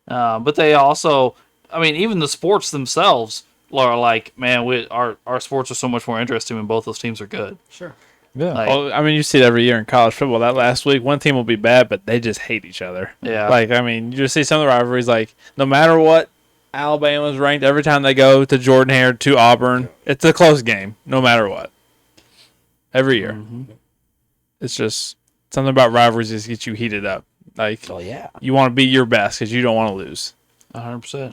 But they also, I mean, even the sports themselves are like, man, our sports are so much more interesting when both those teams are good. Sure. Yeah. Like, Well, I mean, you see it every year in college football. That last week, one team will be bad, but they just hate each other. Yeah. Like, I mean, you just see some of the rivalries. Like, no matter what, Alabama's ranked every time they go to Jordan Hare to Auburn. It's a close game, no matter what. Every year. It's just something about rivalries just gets you heated up. Like, Oh yeah, you want to be your best because you don't want to lose. 100%.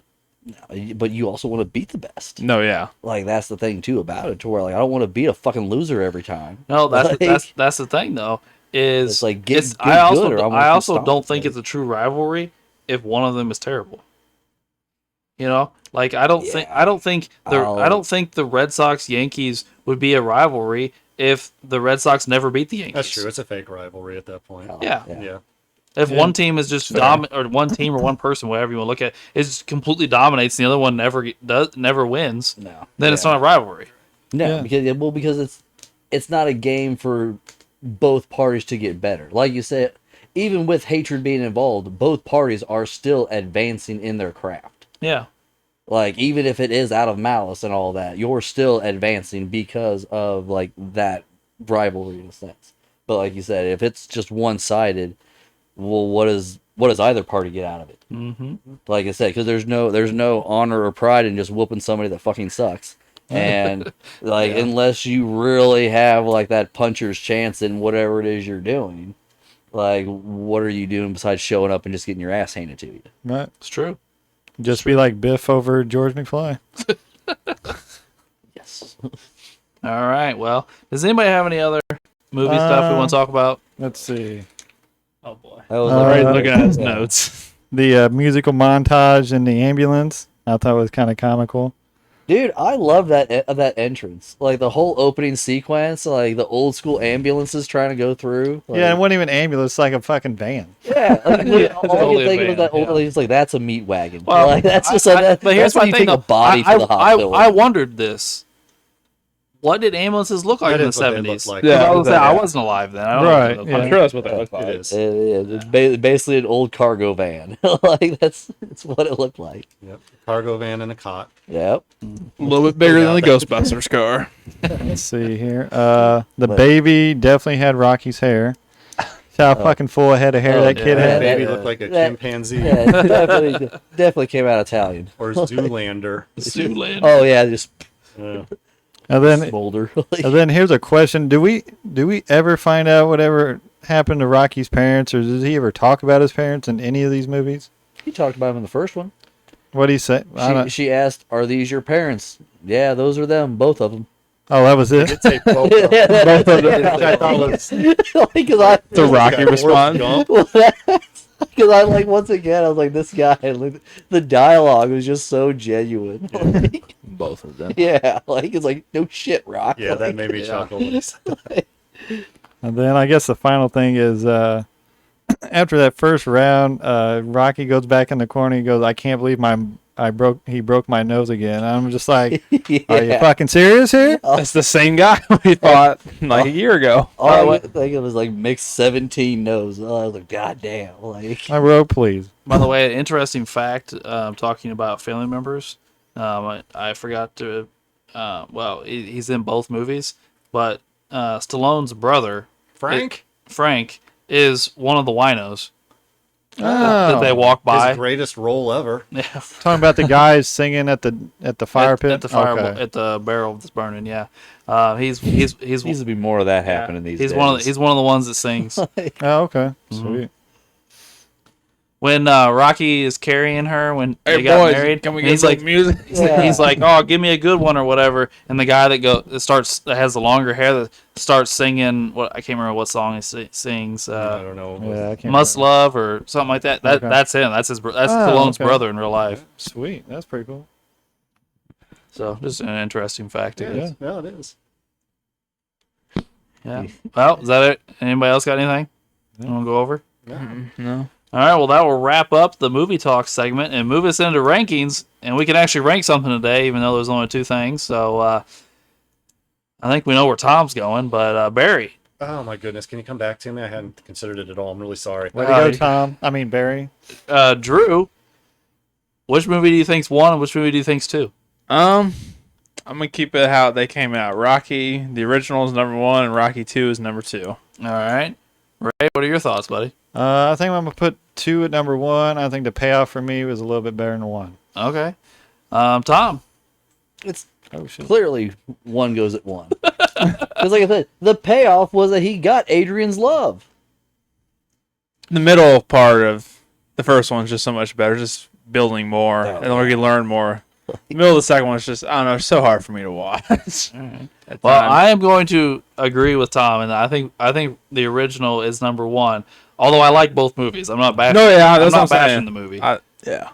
but you also want to beat the best. No, yeah. Like that's the thing too about it, to where like I don't want to beat a fucking loser every time. No, Like, that's the thing though. Is It's like, get I good also or I'm gonna I also stop. don't think it's a true rivalry if one of them is terrible. Like I don't think the Red Sox Yankees would be a rivalry if the Red Sox never beat the Yankees. That's true. It's a fake rivalry at that point. Yeah. Yeah. If one team is just or one team or one person, whatever you want to look at, is completely dominates, and the other one never wins, No. then it's not a rivalry. No, Yeah. because it's not a game for both parties to get better. Like you said, even with hatred being involved, both parties are still advancing in their craft. Yeah. Like even if it is out of malice and all that, you're still advancing because of like that rivalry in a sense. But like you said, if it's just one-sided, well, what does either party get out of it? Mm-hmm. Like I said, because there's no honor or pride in just whooping somebody that fucking sucks. And like unless you really have like that puncher's chance in whatever it is you're doing, like what are you doing besides showing up and just getting your ass handed to you? Right. It's true. Just be like Biff over George McFly. Yes. All right. Well, does anybody have any other movie stuff we want to talk about? Let's see. Oh boy. That was Already Uh, looking at his yeah. notes. The musical montage in the ambulance, I thought was kind of comical. Dude, I love that entrance. Like the whole opening sequence, like the old school ambulances trying to go through. Like, Yeah, it wasn't even ambulance, it's like a fucking van. yeah. Like, Yeah, all totally you think a of that van, old yeah. lady's like that's a meat wagon. Well, like that's just but here's that's when my you thing, take a though. body for the hospital. I wondered this. What did ambulances look like That in the is what they look 70s? like. Yeah, I wasn't alive then. I don't know what they look Right, like. yeah. that's what they look like. It is. It's basically an old cargo van. Like that's what it looked like. Yep. Cargo van and a cot. Yep. A little bit bigger than the Ghostbusters car. Let's see here. The baby definitely had Rocky's hair. See how fucking full a head of hair that kid yeah. had? Baby that- looked like a that- chimpanzee Yeah, it definitely came out Italian. or Zoolander. Zoolander. Oh yeah, just Yeah. And then smolder. And then here's a question: Do we ever find out whatever happened to Rocky's parents, or does he ever talk about his parents in any of these movies? He talked about him in the first one. What do he say? I don't- She asked, "Are these your parents?" Yeah, those are them, both of them. Oh, that was it. It's a both Yeah, of them. that's- Both of them, which I thought was Because I, It's a Rocky Forrest response. Gump. because I like once again, I was like, this guy, like, the dialogue was just so genuine. Like, Both of them. yeah, like it's like no shit, Rock. Yeah, that Like, made me chuckle when he said that. And then I guess the final thing is after that first round, Rocky goes back in the corner. He goes, "I can't believe he broke my nose again." I'm just like, "Are you yeah. fucking serious here?" That's the same guy we fought like a year ago. All I could think it was like mixed 17 nose. Oh, I was like, God damn, like I wrote, "Please." By the way, interesting fact, talking about family members. I forgot to. Well, he's in both movies, but Stallone's brother, Frank, Frank, is one of the winos Oh, that they walk by. his greatest role ever. Yeah, talking about the guys singing at the fire pit. at the fire Okay. at the barrel that's burning. Yeah, he's needs to be more of that happening these days. he's one of the ones that sings. Oh, okay. Sweet. When Rocky is carrying her when Hey they got boys, married, can we and get he's some like music? Yeah. he's like, "Oh, give me a good one or whatever." And the guy that has the longer hair that starts singing what I can't remember what song he sings. I don't know. Yeah, I can't Must remember. Love or something like that. Okay. That's him. That's that's Oh, Stallone's okay. brother in real life. Sweet. That's pretty cool. So just an interesting fact. I Yeah, guess. yeah, it is. Yeah. Well, is that it? Anybody else got anything you want to go over? No. All right. Well, that will wrap up the movie talk segment and move us into rankings. And we can actually rank something today, even though there's only two things. So I think we know where Tom's going. But Barry, Oh my goodness, can you come back to me? I hadn't considered it at all. I'm really sorry. Way to go, Tom. I mean, Barry. Drew, which movie do you think's one, and which movie do you think's two? I'm gonna keep it how they came out. Rocky, the original is number 1, and Rocky 2 is number 2. All right. Ray, what are your thoughts, buddy? I think I'm gonna put 2 at number 1. I think the payoff for me was a little bit better than 1. Okay. Tom. It's Oh shit. clearly one goes at one. Because like I said, the payoff was that he got Adrian's love. The middle part of the first one's just so much better, just building more, Oh, and we can learn more. The middle of the second one's just, I don't know, it's so hard for me to watch. At Well, times. I am going to agree with Tom, and I think the original is number 1. Although I like both movies, I'm not bashing. No, yeah, I'm that's what not I'm saying. bashing the movie. Yeah.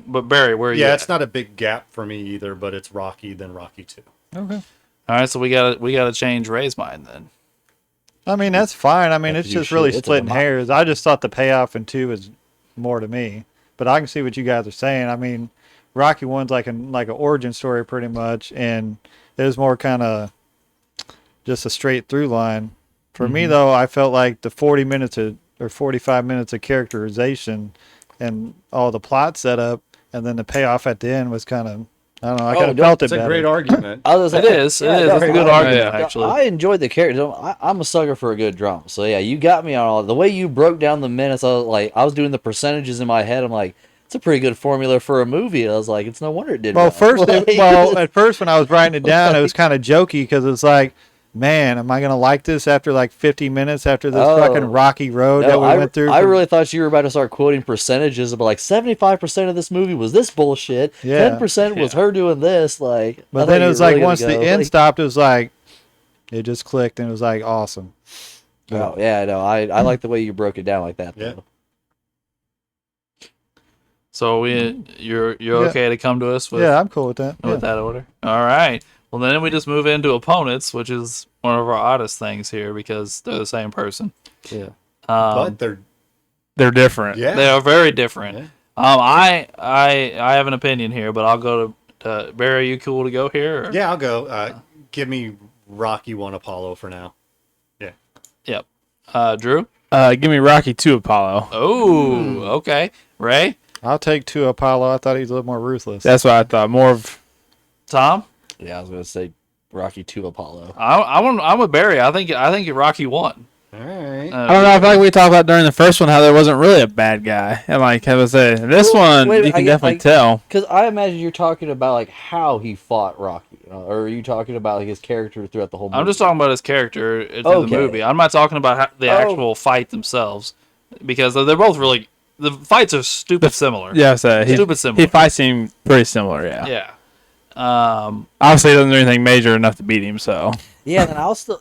But Barry, where are you? Yeah, at? it's not a big gap for me either, but it's Rocky then Rocky 2. Okay. All right, so we gotta change Ray's mind then. I mean, that's fine. I mean, Yeah, it's 'cause you just really should- it's a splitting lot. hairs. I just thought the payoff in 2 was more to me. But I can see what you guys are saying. I mean, Rocky 1's like an origin story pretty much, and it was more kind of just a straight through line. For me though, I felt like the 45 minutes of characterization and all the plot setup, and then the payoff at the end was kind of, I don't know. I kind of felt it It's a better. great argument. I was It like, is. yeah, It is. no, It's a good I- argument, yeah. actually. I enjoyed the character. I'm a sucker for a good drama. So yeah, you got me on all the way you broke down the minutes. I was doing the percentages in my head. I'm like, it's a pretty good formula for a movie. I was like, it's no wonder it did. Well, well. at first when I was writing it down, it was kind of jokey because it's like, man, am I gonna like this after like 50 minutes after this Oh. fucking rocky road that No, we went through? I really thought you were about to start quoting percentages, but like 75% of this movie was this bullshit. Yeah. 10% was her doing this. Like, I But thought then it you was were like really gonna once the go, end like, stopped, it was like it just clicked and it was like awesome. Oh yeah, no, I like the way you broke it down like that. Yeah. Though. So you're Yeah. okay to come to us with Yeah, I'm cool with that. with that order? All right. Well, then we just move into opponents, which is one of our oddest things here because they're the same person. Yeah. But They're different. yeah. They are very different. Yeah. I have an opinion here, but I'll go to Barry. Are you cool to go here? Or? Yeah, I'll go. Give me Rocky 1 Apollo for now. Yep. Drew. Give me Rocky 2 Apollo. Oh, okay. Ray. I'll take 2 Apollo. I thought he was a little more ruthless. That's what I thought. More of Tom. Yeah, I was gonna say Rocky 2 Apollo. I'm with Barry. I think Rocky won. All right. I don't know. I feel like we talked about during the first one how there wasn't really a bad guy, and like I was saying, this Well, one wait a minute, you can I get, definitely like- tell. Because I imagine you're talking about like how he fought Rocky, or are you talking about like his character throughout the whole movie? I'm just talking about his character in the Okay. movie. I'm not talking about the Oh. actual fight themselves because they're both really the fights are stupid similar. Yeah, so Stupid similar. he fights seem pretty similar. Yeah. Yeah. Obviously, he doesn't do anything major enough to beat him. So Yeah, then I'll still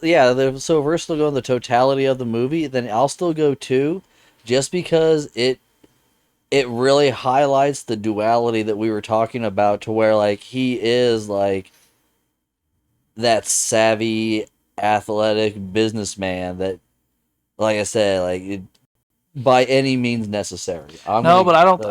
so if we're still going the totality of the movie, then I'll still go 2, just because it really highlights the duality that we were talking about, to where like he is like that savvy, athletic businessman that, like I said, by any means necessary. But I don't.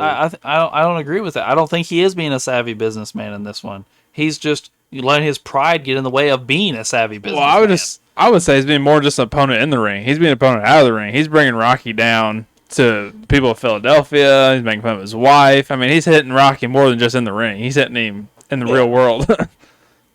I don't agree with that. I don't think he is being a savvy businessman in this one. He's just letting his pride get in the way of being a savvy businessman. well, I would say he's being more just an opponent in the ring. He's being an opponent out of the ring. He's bringing Rocky down to people of Philadelphia. He's making fun of his wife. I mean, he's hitting Rocky more than just in the ring. He's hitting him in the real world.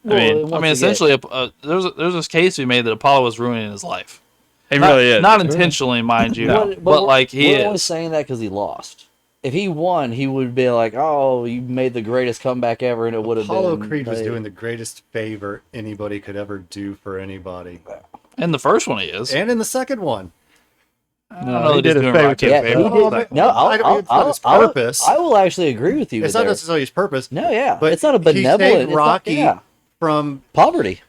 Essentially, there's this case to be made that Apollo was ruining his life. He really is. Not intentionally, mind you, but like he we're only is. saying that because he lost. If he won, he would be like, "Oh, you made the greatest comeback ever," and it would have been. Apollo Creed was doing the greatest favor anybody could ever do for anybody. In the first one, he is. And in the second one. I don't know he that he's did his doing favor Rocky too. a Yeah, favor. he did. Like, No, it's not his purpose. I will actually agree with you. It's there. not necessarily his purpose. No, yeah, but it's not a he benevolent. saved it's not- Rocky yeah, from poverty.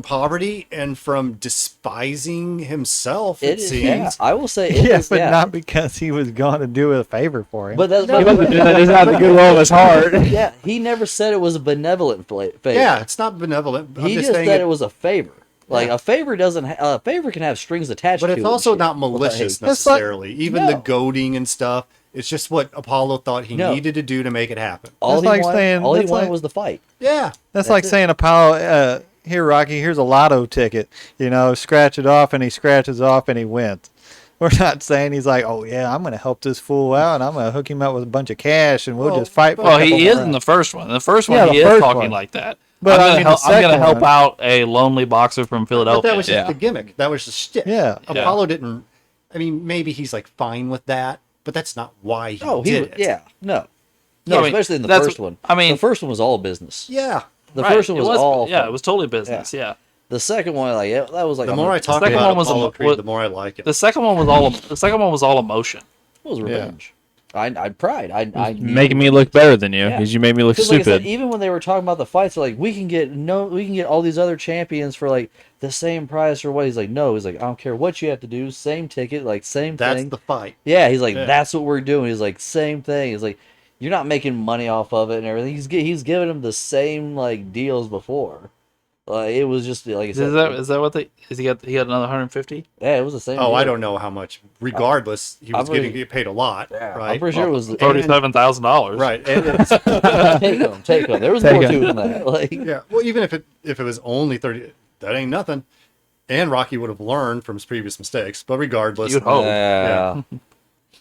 poverty and from despising himself. It It is. seems. Yeah, I will say. It Yeah, is, but yeah. not because he was going to do a favor for him. But that's No, He wasn't doing that. He's out the goodwill of his heart. yeah. He never said it was a benevolent favor. Yeah, it's not benevolent. I'm he just saying said it was a favor. Like Yeah. a favor doesn't. A favor can have strings attached. but to it's it also and not shit. malicious Like, necessarily. Even the No. goading and stuff. It's just what Apollo thought he No. needed to do to make it happen. all That's he like wanted, saying- all he that's wanted like- was the fight. Yeah. That's like it. saying Apollo, here, Rocky, here's a lotto ticket. Scratch it off, and he scratches off, and he wins. We're not saying he's like, oh, yeah, I'm going to help this fool out, and I'm going to hook him up with a bunch of cash, and we'll Well, just fight for Well, a couple he is more in the rounds. first one. In the first one, Yeah, he the is first talking one. like that. But I mean, the I'm gonna second help one- out a lonely boxer from But Philadelphia. that was just Yeah. the gimmick. That was the shtick. Yeah. Apollo didn't. I mean, maybe he's like fine with that, but that's not why he Oh, did it. yeah, no, I mean, especially in the that's first one. I mean- the first one was all business. Yeah. The Right, first one was all. yeah, fun. it was totally business. Yeah. The second one, that was like The more I talk second about one was Apollo a- Creed, the more I like it. The second one was all emotion. it was revenge. I pride. I Making me look better than you Yeah. because you made me look Because like I stupid. said, even when they were talking about the fights, they're like, we can get all these other champions for like the same price or what? He's like, no. He's like, I don't care what you have to do, same ticket, like same That's thing. the fight. Yeah, he's like, Yeah. that's what we're doing. He's like, same thing. He's like, you're not making money off of it and everything. He's giving him the same like deals before. Like it was just like I said, Is that what he got another 150? yeah, it was the same. Oh, deal. I don't know how much. Regardless, he was I'm pretty- getting paid a lot, Yeah, right? I'm pretty sure it was $37,000. Right. And it's, take home. There was Take more home. to it than that. Like, yeah. Well, even if it was only 30, that ain't nothing. And Rocky would have learned from his previous mistakes. But regardless, You'd hope. yeah.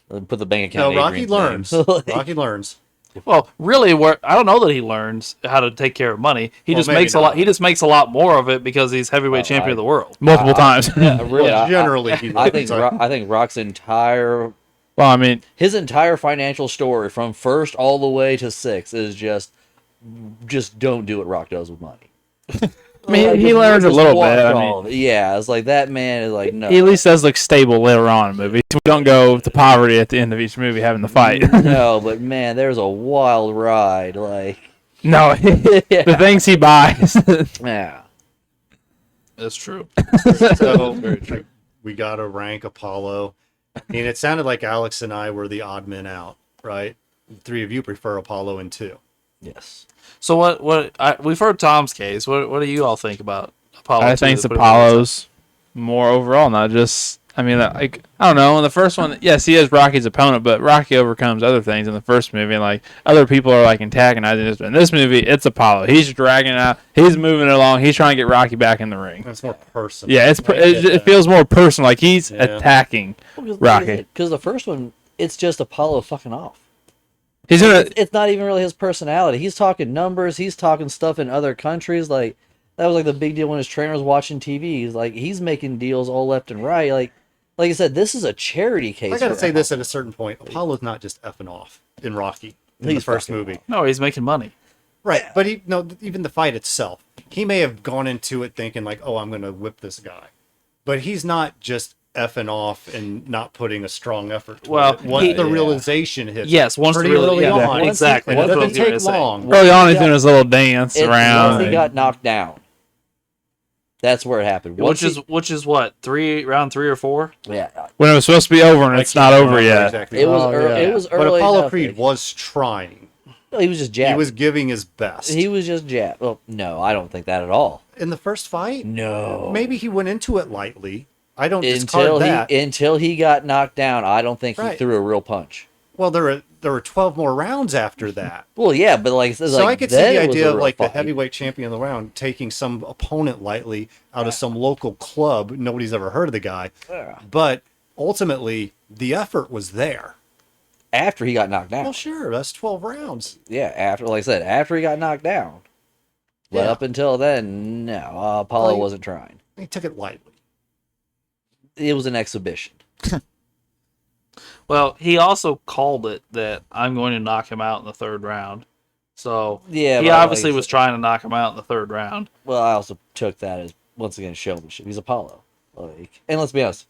Put the bank account. no, in Rocky Adrian's learns. name. Like, Rocky learns. Well, really, I don't know that he learns how to take care of money. He Well, just maybe makes a lot. not. He just makes a lot more of it because he's heavyweight champion of the world. Multiple times. really, Well, generally, he I learns. think Like, I think Rock's entire Well, I mean, his entire financial story from first all the way to 6 is just don't do what Rock does with money. I mean, Like, he just- learns a just little watch bit. I all mean, of it. Yeah, it's like that man is like no. he at least does look stable later on in movies. We don't go to poverty at the end of each movie having the fight. No, but man, there's a wild ride. Like No, the things he buys. yeah, That's true. so like, we got to rank Apollo. I mean, it sounded like Alex and I were the odd men out, right? The three of you prefer Apollo in 2. yes. So we've heard Tom's case. What do you all think about Apollo? I 2, think it's to put it Apollo's more overall, not just. I mean, like I don't know. In the first one, yes, he is Rocky's opponent, but Rocky overcomes other things in the first movie, and like other people are like antagonizing this. In this movie, it's Apollo. He's dragging it out. He's moving it along. He's trying to get Rocky back in the ring. That's more personal. Yeah, it feels more personal. Like he's Yeah. attacking Rocky. Because the first one, it's just Apollo fucking off. He's gonna. It's not even really his personality. He's talking numbers. He's talking stuff in other countries. Like that was like the big deal when his trainer was watching TV. He's like he's making deals all left and right. Like I said, this is a charity case. I got to for say this Apollo. at a certain point. Apollo's not just effing off in Rocky in He's the first fucking movie. No, he's making money. Right. But even the fight itself, he may have gone into it thinking like, oh, I'm going to whip this guy. But he's not just effing off and not putting a strong effort toward Well, it. Once he- the realization hits. Yes, once pretty the real- early yeah, on. exactly. And it That's what I doesn't was gonna take say. long. Early on, he's got- doing his little dance Once around. he got knocked down, that's where it happened. Which is what, round 3 or 4? Yeah, When it was supposed to be over, and I it's can't not over remember yet. exactly. it was Oh, early. yeah. It was But early. Apollo enough Creed that- was trying. No, he was just jabbing. He was giving his best. He was just jab. Well, no, I don't think that at all. In the first fight, No. maybe he went into it lightly. I don't until discard that. until he got knocked down, I don't think he Right. threw a real punch. Well, there were 12 more rounds after that. Well, yeah, but like So like, I could see then the it was a idea of real like the fight. heavyweight champion of the round taking some opponent lightly out of some local club. Nobody's ever heard of the guy. Yeah. But ultimately, the effort was there. After he got knocked down. Well, sure, that's 12 rounds. Yeah, after like I said, after he got knocked down. But Yeah. up until then, no, Apollo Well, wasn't trying. He took it lightly. It was an exhibition. Well, he also called it that I'm going to knock him out in the 3rd round. So Yeah, he but obviously like I was said- trying to knock him out in the 3rd round. Well, I also took that as once again showmanship. He's Apollo, like, and let's be honest,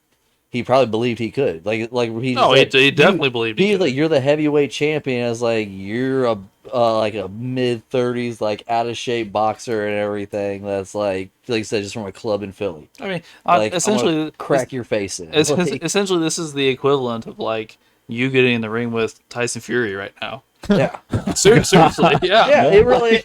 he probably believed he could. Like he. No, said, he definitely believed he He's could. like, you're the heavyweight champion. It's like you're a like a mid-30s, like out of shape boxer and everything. That's like you said, just from a club in Philly. I mean, Like, essentially, I'm gonna crack your face in. It's, Like, essentially, this is the equivalent of like you getting in the ring with Tyson Fury right now. yeah. Seriously, yeah. Yeah, it really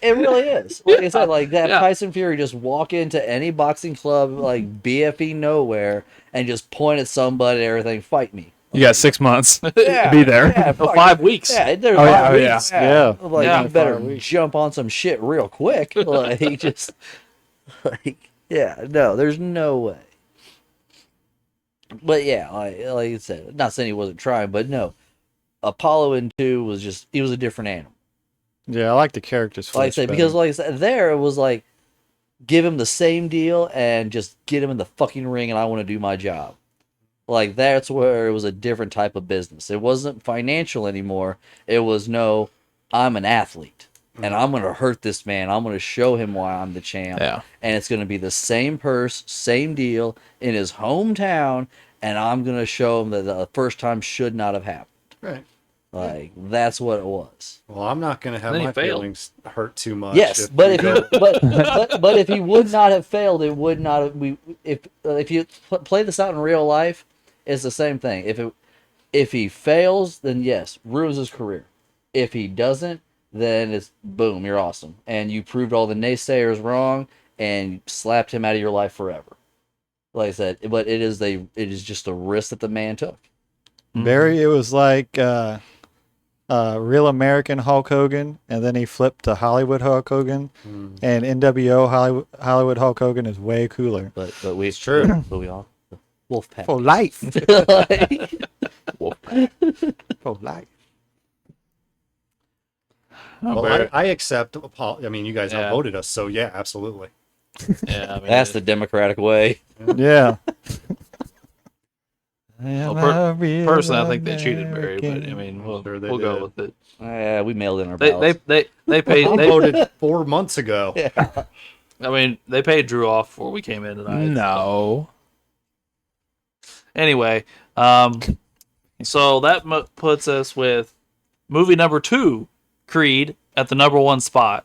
is. Like I said, like that Yeah. Tyson Fury just walk into any boxing club, like BFE nowhere, and just point at somebody and everything, fight me. You got 6 months Yeah, to be there. Yeah, Oh, fuck 5 it. weeks. Yeah, there's Oh, yeah, 5 oh, yeah. weeks. Yeah. Like Yeah, you better 5 weeks. jump on some shit real quick. Like just like yeah, no, there's no way. But yeah, like I said, not saying he wasn't trying, but no. Apollo in 2 was just he was a different animal. Yeah, I like the characters. Like I said, because like I said, there it was like give him the same deal and just get him in the fucking ring and I want to do my job. Like that's where it was a different type of business. It wasn't financial anymore. It was no, I'm an athlete and I'm gonna hurt this man. I'm gonna show him why I'm the champ. Yeah. And it's gonna be the same purse, same deal in his hometown, and I'm gonna show him that the first time should not have happened. Right. Like that's what it was. Well, I'm not going to have Then he my failed. feelings hurt too much. Yes, if but we if go- you but if he would not have failed, it would not have. If you play this out in real life, it's the same thing. If he fails, then yes, ruins his career. If he doesn't, then it's boom, you're awesome, and you proved all the naysayers wrong and slapped him out of your life forever. Like I said, but it is just a risk that the man took. Barry, it was like real American Hulk Hogan, and then he flipped to Hollywood Hulk Hogan, and NWO Hollywood Hulk Hogan is way cooler. But we It's true. but we all Wolfpack. For life. Like, For life. Oh, Well, I accept Apollo. I mean, you guys Yeah. outvoted us, so yeah, absolutely. Yeah, I mean, that's the democratic way. Yeah. personally, I think they cheated Barry, but I mean, we'll Sure they we'll go did. with it. Yeah, we mailed in our They ballots. they paid. I They, voted 4 months ago. I mean, they paid Drew off before we came in tonight. No. Anyway, so that puts us with movie number 2, Creed, at the number 1 spot.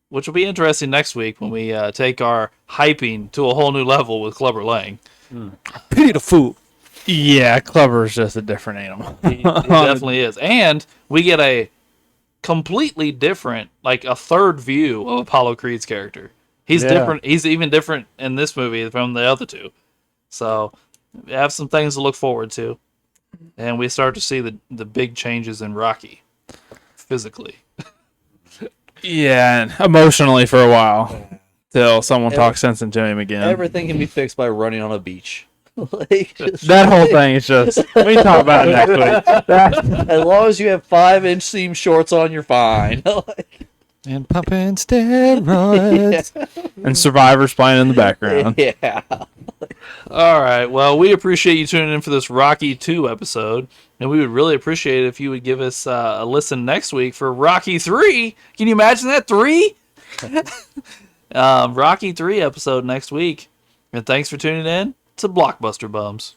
Which will be interesting next week when we take our hyping to a whole new level with Clubber Lang. Pity the fool. Yeah, Clubber's just a different animal. He definitely is. And we get a completely different, like a third view of Apollo Creed's character. He's Yeah. different. He's even different in this movie from the other 2. So we have some things to look forward to. And we start to see the big changes in Rocky physically. Yeah, and emotionally for a while. Till someone talks sense into him again. Everything can be fixed by running on a beach. Like, just- That whole thing is just. We can talk about it next week. That, as long as you have 5-inch seam shorts on, you're fine. Like, And pumping steroids. and Survivor's playing in the background. yeah. All right. Well, we appreciate you tuning in for this Rocky 2 episode. And we would really appreciate it if you would give us a listen next week for Rocky 3. Can you imagine that? 3? Rocky 3 episode next week. And thanks for tuning in. to blockbuster bums.